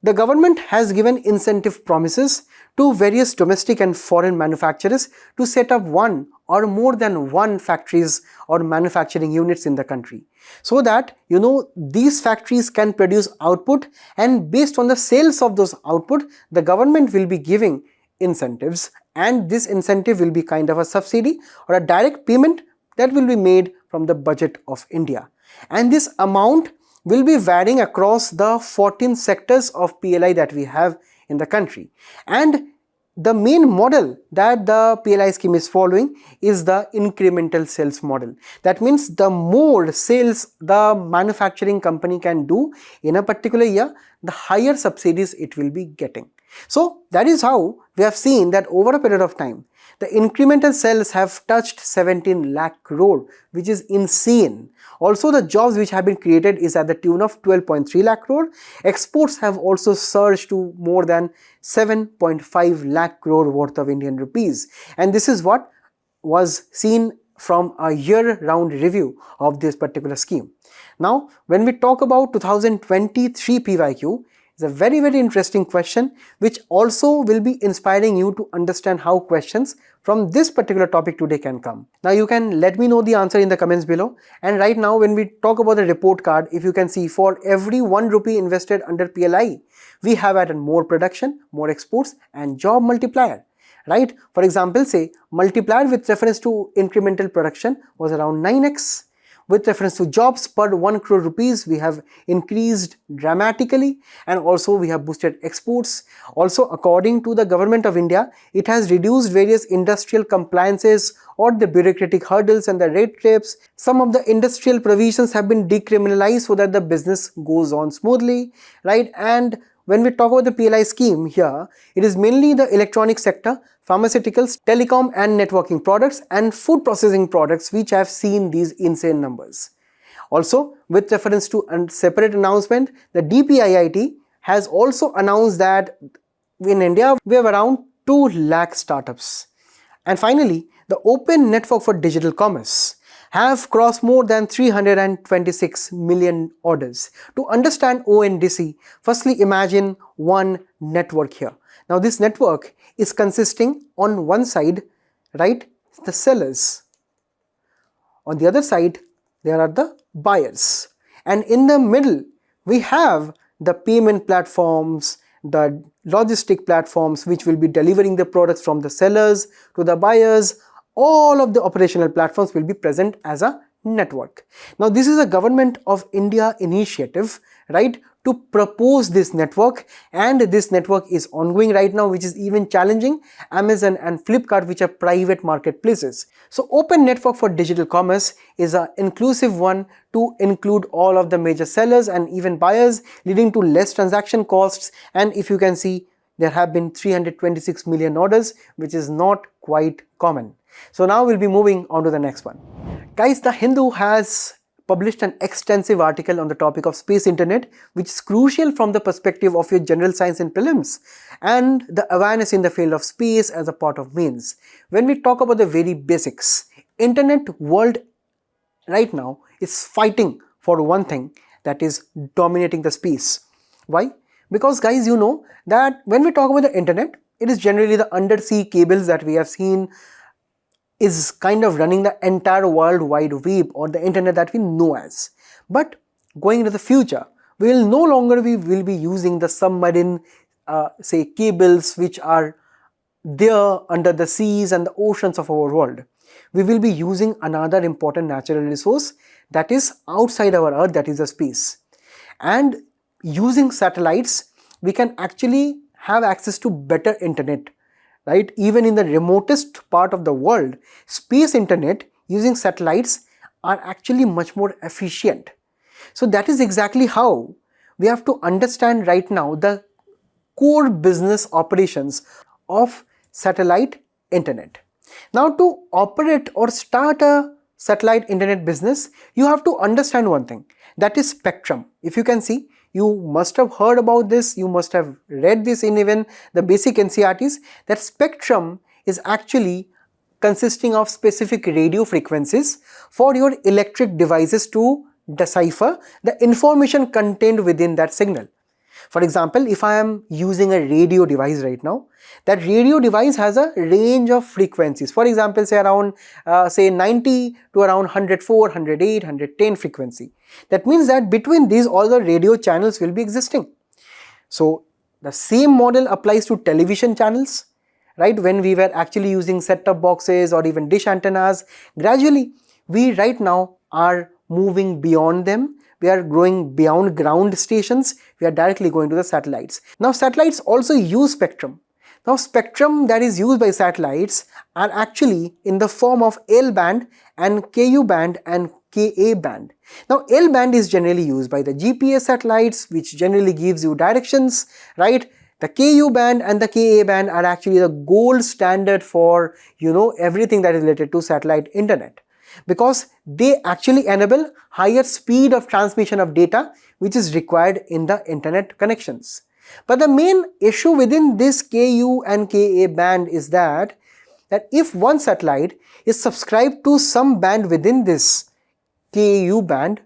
the government has given incentive promises to various domestic and foreign manufacturers to set up one or more than one factories or manufacturing units in the country, so that these factories can produce output, and based on the sales of those output, the government will be giving incentives, and this incentive will be kind of a subsidy or a direct payment that will be made from the budget of India. And this amount will be varying across the 14 sectors of PLI that we have in the country. And the main model that the PLI scheme is following is the incremental sales model. That means the more sales the manufacturing company can do in a particular year, the higher subsidies it will be getting. So that is how we have seen that over a period of time, the incremental sales have touched 17 lakh crore, which is insane. Also, the jobs which have been created is at the tune of 12.3 lakh crore. Exports have also surged to more than 7.5 lakh crore worth of Indian rupees. And this is what was seen from a year-round review of this particular scheme. Now, when we talk about 2023 PYQ, it's a very interesting question which also will be inspiring you to understand how questions from this particular topic today can come. Now you can let me know the answer in the comments below. And right now when we talk about the report card, if you can see, for every 1 rupee invested under PLI, we have added more production, more exports and job multiplier. Right? For example, say multiplier with reference to incremental production was around 9x. With reference to jobs per 1 crore rupees, we have increased dramatically, and also we have boosted exports. Also, according to the government of India, it has reduced various industrial compliances or the bureaucratic hurdles and the red tapes. Some of the industrial provisions have been decriminalized so that the business goes on smoothly, right? And when we talk about the PLI scheme here, it is mainly the electronic sector, pharmaceuticals, telecom and networking products and food processing products which have seen these insane numbers. Also, with reference to a separate announcement, the DPIIT has also announced that in India we have around 2 lakh startups. And finally, the Open Network for Digital Commerce have crossed more than 326 million orders. To understand ONDC, firstly imagine one network here. Now this network is consisting on one side, right, the sellers. On the other side, there are the buyers. And in the middle, we have the payment platforms, the logistic platforms which will be delivering the products from the sellers to the buyers. All of the operational platforms will be present as a network. Now this is a Government of India initiative, right, to propose this network, and this network is ongoing right now, which is even challenging Amazon and Flipkart, which are private marketplaces. So Open Network for Digital Commerce is an inclusive one to include all of the major sellers and even buyers, leading to less transaction costs. And if you can see, there have been 326 million orders, which is not quite common. So now we'll be moving on to the next one. Guys, The Hindu has published an extensive article on the topic of space internet, which is crucial from the perspective of your general science and prelims and the awareness in the field of space as a part of mains. When we talk about the very basics, internet world right now is fighting for one thing, that is dominating the space. Why? Because guys, you know that when we talk about the internet, it is generally the undersea cables that we have seen is kind of running the entire world wide web or the internet that we know as. But going into the future, we will no longer be using the submarine say cables which are there under the seas and the oceans of our world. We will be using another important natural resource that is outside our earth, that is the space. And using satellites, we can actually have access to better internet, right? Even in the remotest part of the world, space internet using satellites are actually much more efficient. So that is exactly how we have to understand right now the core business operations of satellite internet. Now, to operate or start a satellite internet business, you have to understand one thing, that is spectrum. If you can see, you must have heard about this, you must have read this in even the basic NCERTs, that spectrum is actually consisting of specific radio frequencies for your electric devices to decipher the information contained within that signal. For example, if I am using a radio device right now, that radio device has a range of frequencies. For example, say around say 90 to around 104, 108, 110 frequency. That means that between these all the radio channels will be existing. So the same model applies to television channels, right? When we were actually using set-top boxes or even dish antennas, gradually we right now are moving beyond them. We are going beyond ground stations, we are directly going to the satellites. Now satellites also use spectrum. Now spectrum that is used by satellites are actually in the form of L band and Ku band and Ka band. Now L band is generally used by the GPS satellites, which generally gives you directions, right? The Ku band and the Ka band are actually the gold standard for everything that is related to satellite internet, because they actually enable higher speed of transmission of data which is required in the internet connections. But the main issue within this Ku and Ka band is that if one satellite is subscribed to some band within this Ku band,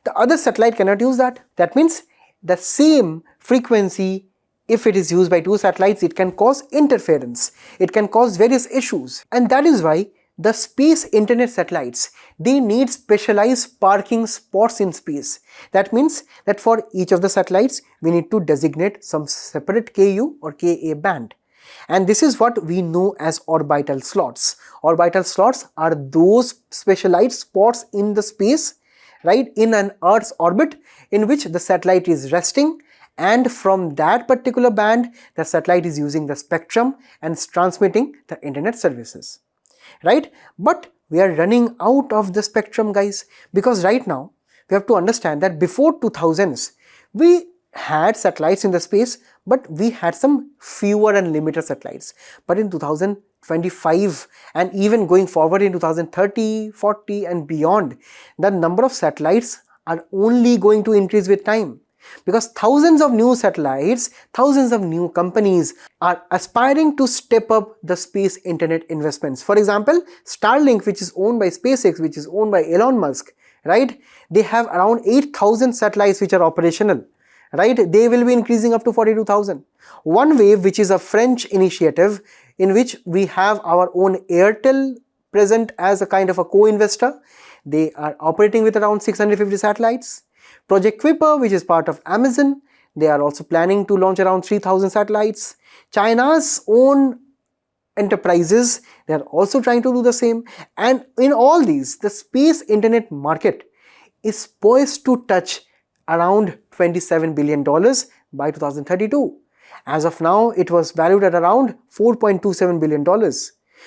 the other satellite cannot use that. That means the same frequency, if it is used by two satellites, it can cause interference, it can cause various issues. And that is why the space internet satellites, they need specialized parking spots in space. That means that for each of the satellites, we need to designate some separate Ku or Ka band. And this is what we know as orbital slots. Orbital slots are those specialized spots in the space, right, in an Earth's orbit in which the satellite is resting, and from that particular band, the satellite is using the spectrum and is transmitting the internet services. Right? But we are running out of the spectrum, guys, because right now we have to understand that before 2000s we had satellites in the space, but we had some fewer and limited satellites. But in 2025 and even going forward in 2030, 40 and beyond, the number of satellites are only going to increase with time. Because thousands of new satellites, thousands of new companies are aspiring to step up the space internet investments. For example, Starlink, which is owned by SpaceX, which is owned by Elon Musk, right? They have around 8,000 satellites which are operational, right? They will be increasing up to 42,000. OneWave, which is a French initiative in which we have our own Airtel present as a kind of a co-investor. They are operating with around 650 satellites. Project Kuiper, which is part of Amazon, they are also planning to launch around 3,000 satellites. China's own enterprises, they are also trying to do the same. And in all these, the space internet market is poised to touch around $27 billion by 2032. As of now, it was valued at around $4.27 billion.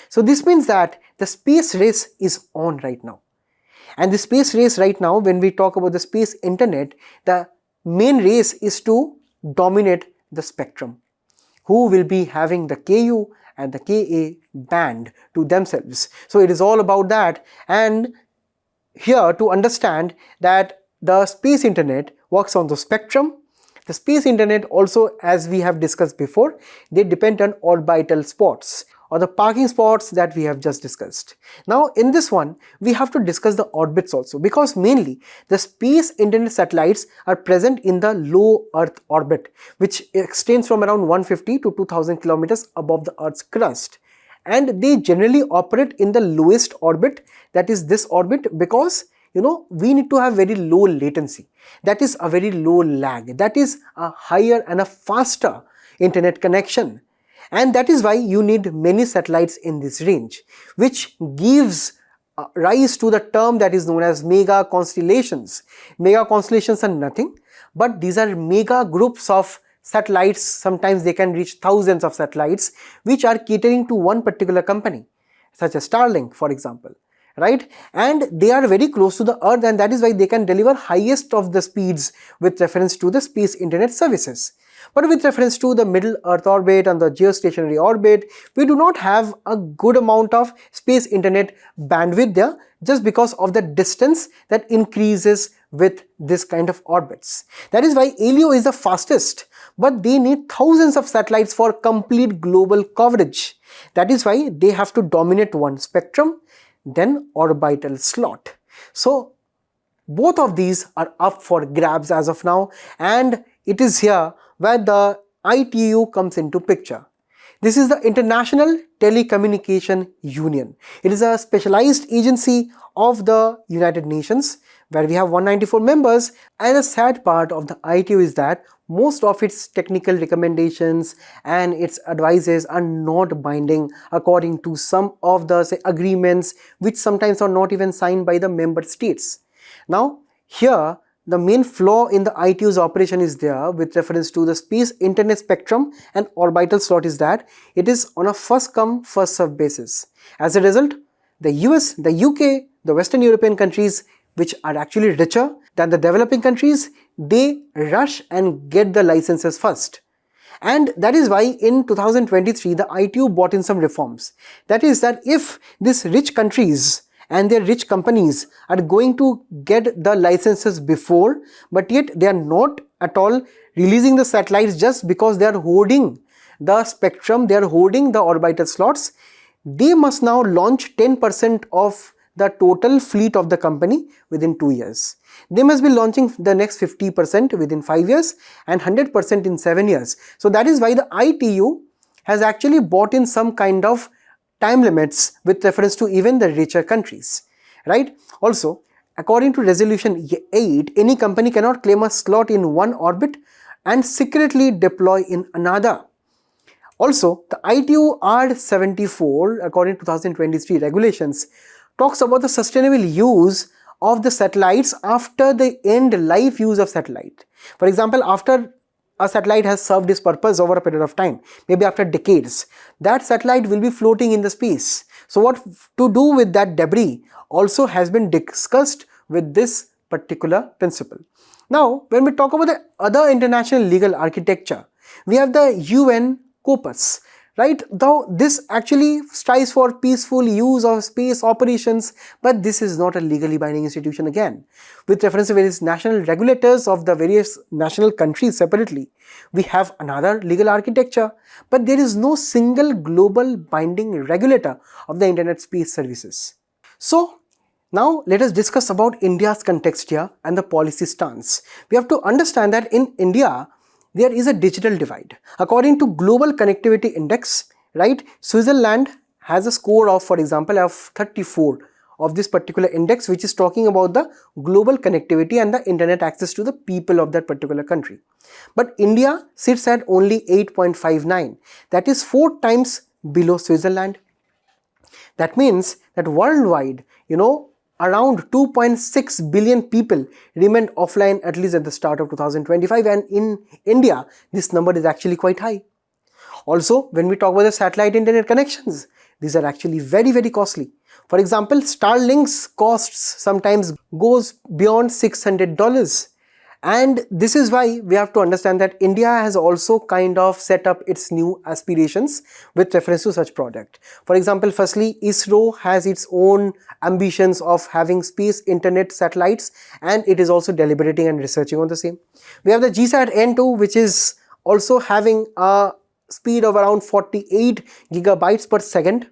So this means that the space race is on right now. And the space race right now, when we talk about the space internet, the main race is to dominate the spectrum. Who will be having the Ku and the Ka band to themselves. So it is all about that. And here to understand that the space internet works on the spectrum. The space internet also, as we have discussed before, they depend on orbital spots or the parking spots that we have just discussed. Now in this one, we have to discuss the orbits also, because mainly the space internet satellites are present in the low Earth orbit, which extends from around 150 to 2000 kilometers above the Earth's crust. and they generally operate in the lowest orbit, that is this orbit, because we need to have very low latency, that is a very low lag, that is a higher and a faster internet connection. And that is why you need many satellites in this range, which gives rise to the term that is known as mega constellations. Mega constellations are nothing but these are mega groups of satellites. Sometimes they can reach thousands of satellites which are catering to one particular company, such as Starlink, for example, right? And they are very close to the earth, and that is why they can deliver highest of the speeds with reference to the space internet services. But with reference to the middle earth orbit and the geostationary orbit, we do not have a good amount of space internet bandwidth there, just because of the distance that increases with this kind of orbits. That is why LEO is the fastest, but they need thousands of satellites for complete global coverage. That is why they have to dominate one spectrum, then orbital slot. So both of these are up for grabs as of now, and it is here where the ITU comes into picture. This is the International Telecommunication Union. It is a specialized agency of the United Nations where we have 194 members, and the sad part of the ITU is that most of its technical recommendations and its advices are not binding according to some of the agreements which sometimes are not even signed by the member states. Now here the main flaw in the ITU's operation is there with reference to the space internet spectrum and orbital slot is that it is on a first come first served basis. As a result, the US, the UK, the Western European countries which are actually richer than the developing countries, they rush and get the licenses first. And that is why in 2023 the ITU brought in some reforms. That is that if these rich countries and their rich companies are going to get the licenses before, but yet they are not at all releasing the satellites just because they are hoarding the spectrum, they are hoarding the orbital slots, they must now launch 10% of the total fleet of the company within 2 years. They must be launching the next 50% within 5 years and 100% in 7 years. So that is why the ITU has actually brought in some kind of time limits with reference to even the richer countries, right? Also, according to resolution 8, any company cannot claim a slot in one orbit and secretly deploy in another. Also, the ITU R74, according to 2023 regulations, talks about the sustainable use of the satellites after the end life use of satellite. For example, after a satellite has served its purpose over a period of time, maybe after decades, that satellite will be floating in the space. So what to do with that debris also has been discussed with this particular principle. Now, when we talk about the other international legal architecture, we have the UN Corpus, right? Though this actually strives for peaceful use of space operations, but this is not a legally binding institution again. With reference to various national regulators of the various national countries separately, we have another legal architecture, but there is no single global binding regulator of the internet space services. So now let us discuss about India's context here and the policy stance. We have to understand that in India, there is a digital divide. According to Global Connectivity Index, right, Switzerland has a score of, for example, of 34 of this particular index, which is talking about the global connectivity and the internet access to the people of that particular country. But India sits at only 8.59. That is 4 times below Switzerland. That means that worldwide, around 2.6 billion people remained offline at least at the start of 2025, and in India this number is actually quite high. Also, when we talk about the satellite internet connections, these are actually very costly. For example, Starlink's costs sometimes goes beyond $600. And this is why we have to understand that India has also kind of set up its new aspirations with reference to such product. For example, firstly, ISRO has its own ambitions of having space internet satellites, and it is also deliberating and researching on the same. We have the GSAT N2, which is also having a speed of around 48 gigabytes per second.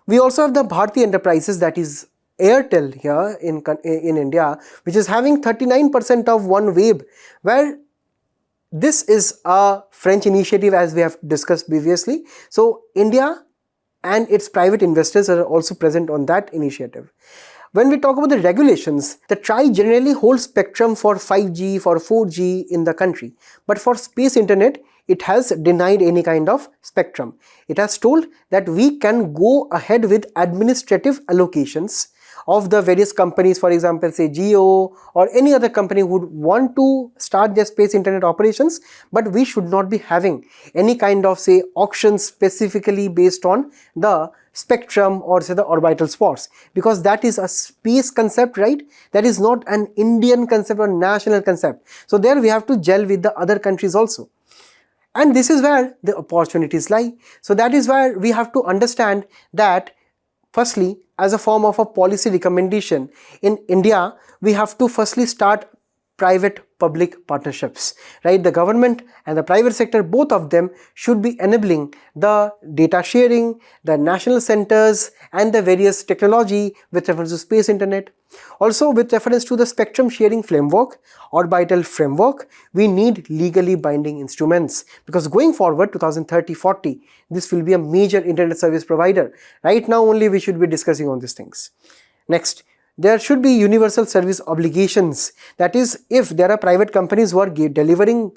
We also have the Bharti Enterprises, that is Airtel here in India, which is having 39% of OneWeb, where this is a French initiative as we have discussed previously. So India and its private investors are also present on that initiative. When we talk about the regulations, the TRAI generally holds spectrum for 5G, for 4G in the country. But for space internet, it has denied any kind of spectrum. It has told that we can go ahead with administrative allocations of the various companies, for example, say Geo or any other company who would want to start their space internet operations, but we should not be having any kind of, say, auctions specifically based on the spectrum or say the orbital spots, because that is a space concept, right? That is not an Indian concept or national concept. So there we have to gel with the other countries also. And this is where the opportunities lie. So that is where we have to understand that firstly, as a form of a policy recommendation, in India, we have to firstly start private-public partnerships, right? The government and the private sector, both of them should be enabling the data sharing, the national centers and the various technology with reference to space internet. Also with reference to the spectrum sharing framework, orbital framework, we need legally binding instruments, because going forward 2030-40, this will be a major internet service provider. Right now only we should be discussing on these things. Next, there should be universal service obligations. That is, if there are private companies who are delivering,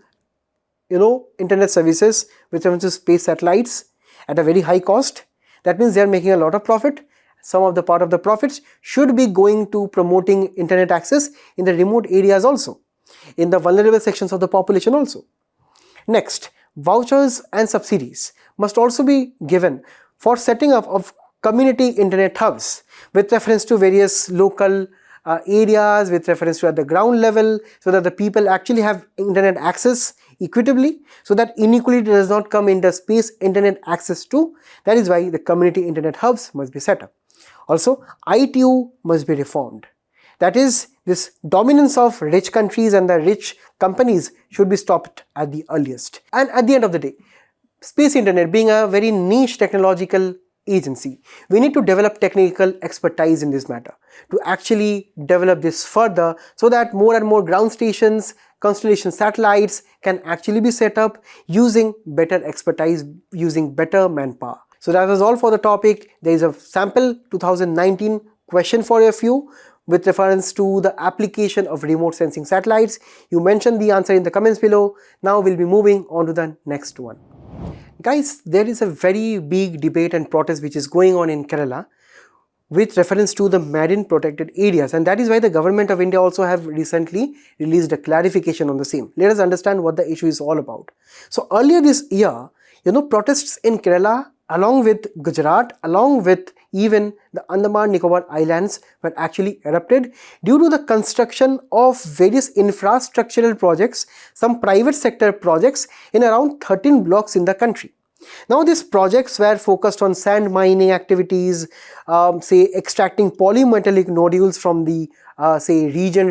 internet services with reference to space satellites at a very high cost, that means they are making a lot of profit. Some of the part of the profits should be going to promoting internet access in the remote areas also, in the vulnerable sections of the population also. Next, vouchers and subsidies must also be given for setting up of community internet hubs with reference to various local areas, with reference to at the ground level, so that the people actually have internet access equitably, so that inequality does not come in the space internet access too. That is why the community internet hubs must be set up. Also, ITU must be reformed. That is, this dominance of rich countries and the rich companies should be stopped at the earliest. And at the end of the day, space internet being a very niche technological agency, we need to develop technical expertise in this matter to actually develop this further, so that more and more ground stations, constellation satellites can actually be set up using better expertise, using better manpower. So that was all for the topic. There is a sample 2019 question for a few with reference to the application of remote sensing satellites. You mentioned the answer in the comments below. Now we'll be moving on to the next one. Guys, there is a very big debate and protest which is going on in Kerala with reference to the marine protected areas, and that is why the government of India also have recently released a clarification on the same. Let us understand what the issue is all about. So earlier this year, protests in Kerala along with Gujarat, along with even the Andaman Nicobar Islands were actually erupted due to the construction of various infrastructural projects, some private sector projects in around 13 blocks in the country. Now these projects were focused on sand mining activities, say extracting polymetallic nodules from the say region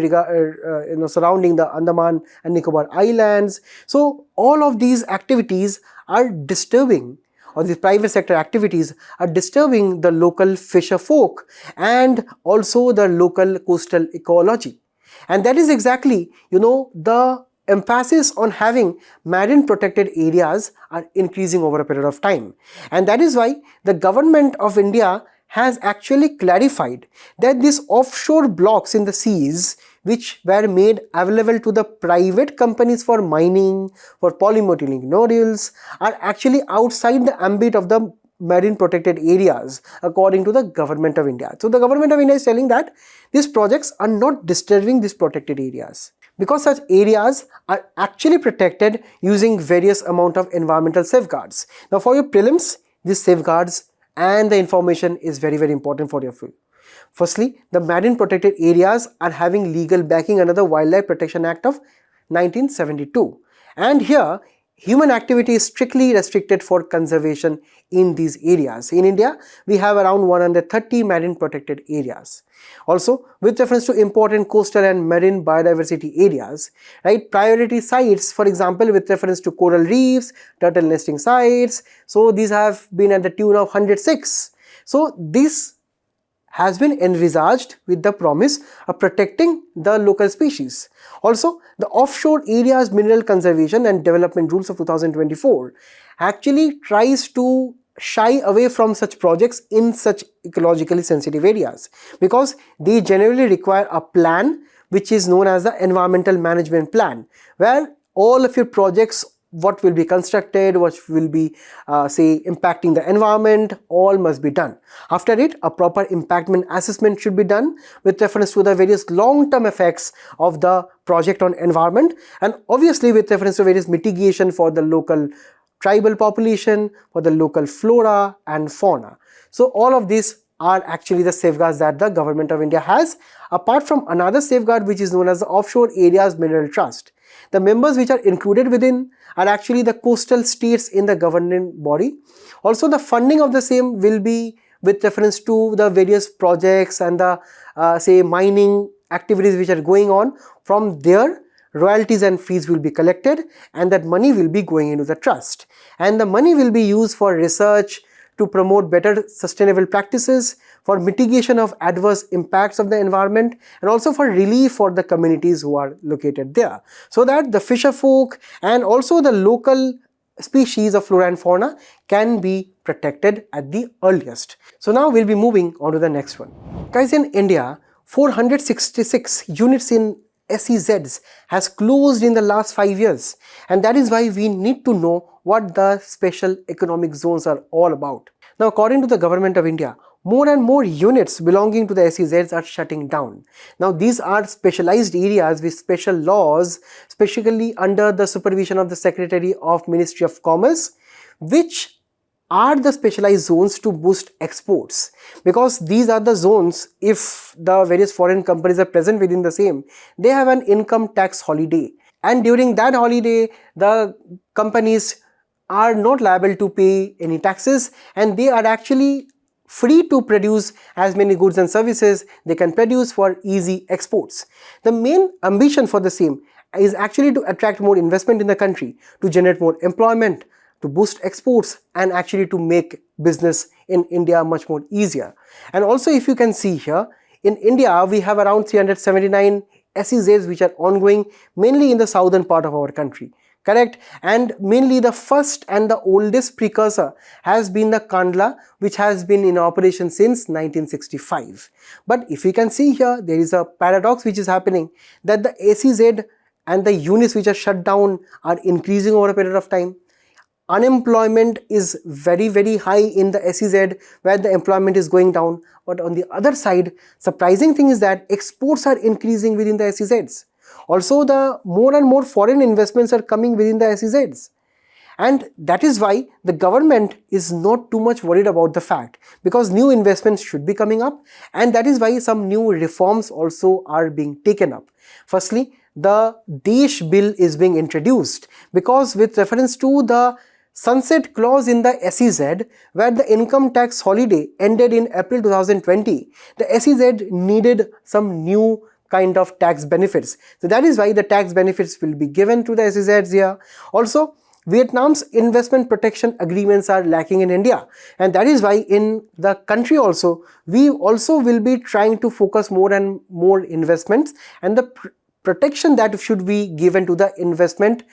surrounding the Andaman and Nicobar Islands. So all of these activities are disturbing, or the private sector activities are disturbing the local fisher folk and also the local coastal ecology. And that is exactly, the emphasis on having marine protected areas are increasing over a period of time. And that is why the government of India has actually clarified that these offshore blocks in the seas, which were made available to the private companies for mining, for polymetallic nodules, are actually outside the ambit of the marine protected areas according to the government of India. So the government of India is telling that these projects are not disturbing these protected areas, because such areas are actually protected using various amount of environmental safeguards. Now for your prelims, these safeguards and the information is very, very important for your field. Firstly, the marine protected areas are having legal backing under the Wildlife Protection Act of 1972. And here, human activity is strictly restricted for conservation in these areas. In India, we have around 130 marine protected areas. Also, with reference to important coastal and marine biodiversity areas, right, priority sites, for example, with reference to coral reefs, turtle nesting sites, so these have been at the tune of 106. So this has been envisaged with the promise of protecting the local species. Also, the Offshore Areas Mineral Conservation and Development Rules of 2024 actually tries to shy away from such projects in such ecologically sensitive areas, because they generally require a plan which is known as the environmental management plan, where all of your projects, what will be constructed, what will be say impacting the environment, all must be done. After it, a proper impactment assessment should be done with reference to the various long-term effects of the project on environment, and obviously with reference to various mitigation for the local tribal population, for the local flora and fauna. So all of these are actually the safeguards that the government of India has, apart from another safeguard which is known as the Offshore Areas Mineral Trust. The members which are included within are actually the coastal states in the governing body. Also, the funding of the same will be with reference to the various projects and the say mining activities which are going on. From there, royalties and fees will be collected, and that money will be going into the trust, and the money will be used for research, to promote better sustainable practices, for mitigation of adverse impacts of the environment, and also for relief for the communities who are located there, so that the fisher folk and also the local species of flora and fauna can be protected at the earliest. So now we'll be moving on to the next one. Guys, in India, 466 units in SEZs has closed in the last 5 years, and that is why we need to know what the special economic zones are all about. Now, according to the government of India, more and more units belonging to the SEZs are shutting down. Now, these are specialized areas with special laws, specifically under the supervision of the Secretary of Ministry of Commerce, which are the specialized zones to boost exports, because these are the zones, if the various foreign companies are present within the same, they have an income tax holiday, and during that holiday the companies are not liable to pay any taxes, and they are actually free to produce as many goods and services they can produce for easy exports. The main ambition for the same is actually to attract more investment in the country, to generate more employment, to boost exports, and actually to make business in India much more easier. And also, if you can see here, in India we have around 379 SEZs which are ongoing, mainly in the southern part of our country. Correct? And mainly the first and the oldest precursor has been the Kandla, which has been in operation since 1965. But if you can see here, there is a paradox which is happening, that the SEZ and the units which are shut down are increasing over a period of time. Unemployment is very high in the SEZ, where the employment is going down. But on the other side, surprising thing is that exports are increasing within the SEZs. Also, the more and more foreign investments are coming within the SEZs. And that is why the government is not too much worried about the fact, because new investments should be coming up, and that is why some new reforms also are being taken up. Firstly, the Desh bill is being introduced, because with reference to the sunset clause in the SEZ, where the income tax holiday ended in April 2020, the SEZ needed some new kind of tax benefits. So that is why the tax benefits will be given to the SEZs here. Also, Vietnam's investment protection agreements are lacking in India, and that is why in the country also, we also will be trying to focus more and more investments, and the protection that should be given to the investment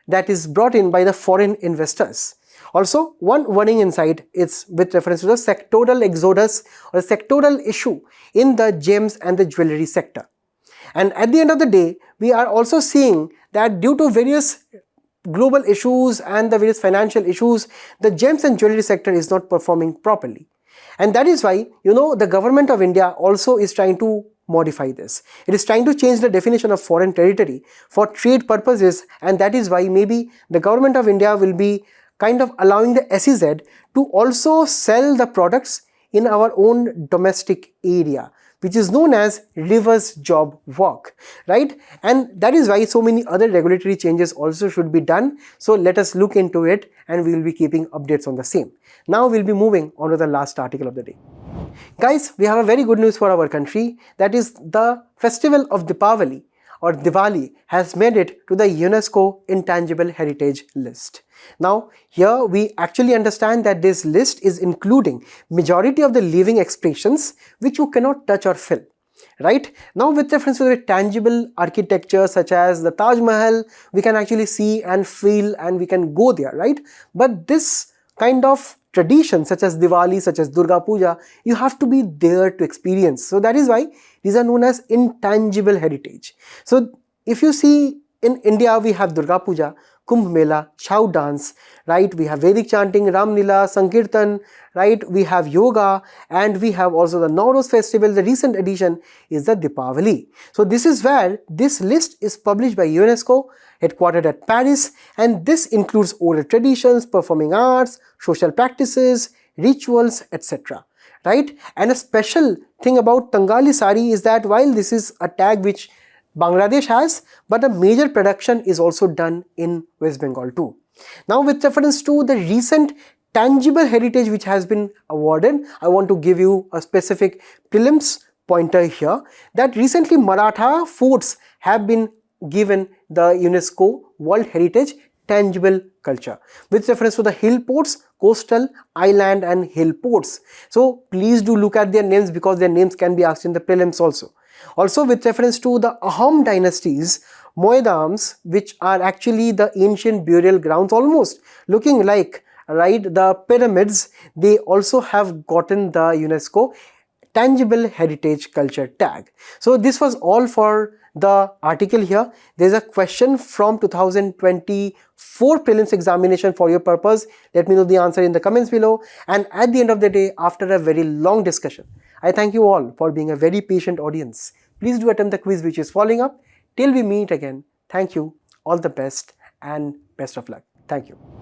that is brought in by the foreign investors. Also, one warning insight is with reference to the sectoral exodus or sectoral issue in the gems and the jewelry sector. And at the end of the day, we are also seeing that due to various global issues and the various financial issues, the gems and jewelry sector is not performing properly. And that is why, the government of India also is trying to modify this. It is trying to change the definition of foreign territory for trade purposes, and that is why maybe the government of India will be kind of allowing the SEZ to also sell the products in our own domestic area, which is known as reverse job work, right? And that is why so many other regulatory changes also should be done. So let us look into it, and we will be keeping updates on the same. Now we'll be moving on to the last article of the day. Guys, we have a very good news for our country, that is the festival of Deepavali or Diwali has made it to the UNESCO Intangible Heritage List. Now, here we actually understand that this list is including majority of the living expressions which you cannot touch or feel. Right? Now, with reference to the tangible architecture such as the Taj Mahal, we can actually see and feel and we can go there, right? But this kind of traditions such as Diwali, such as Durga Puja, you have to be there to experience. So that is why these are known as intangible heritage. So if you see in India, we have Durga Puja, Kumbh Mela, Chow dance, right? We have Vedic chanting, Ram Lila, Sankirtan, right? We have yoga, and we have also the Nowruz festival. The recent addition is the Deepavali. So this is where this list is published by UNESCO, headquartered at Paris, and this includes oral traditions, performing arts, social practices, rituals, etc. Right? And a special thing about Tangali sari is that while this is a tag which Bangladesh has, but a major production is also done in West Bengal too. Now, with reference to the recent tangible heritage which has been awarded, I want to give you a specific prelims pointer here that recently Maratha forts have been given the UNESCO World Heritage Tangible Culture with reference to the hill ports, coastal, island and hill ports. So please do look at their names because their names can be asked in the prelims also. Also with reference to the Ahom dynasties, Moedams, which are actually the ancient burial grounds, almost looking like, right, the pyramids, they also have gotten the UNESCO Tangible Heritage Culture tag. So this was all for the article here. There's a question from 2024 prelims examination for your purpose. Let me know the answer in the comments below. And at the end of the day, after a very long discussion, I thank you all for being a very patient audience. Please do attempt the quiz which is following up. Till we meet again, thank you, all the best and best of luck. Thank you.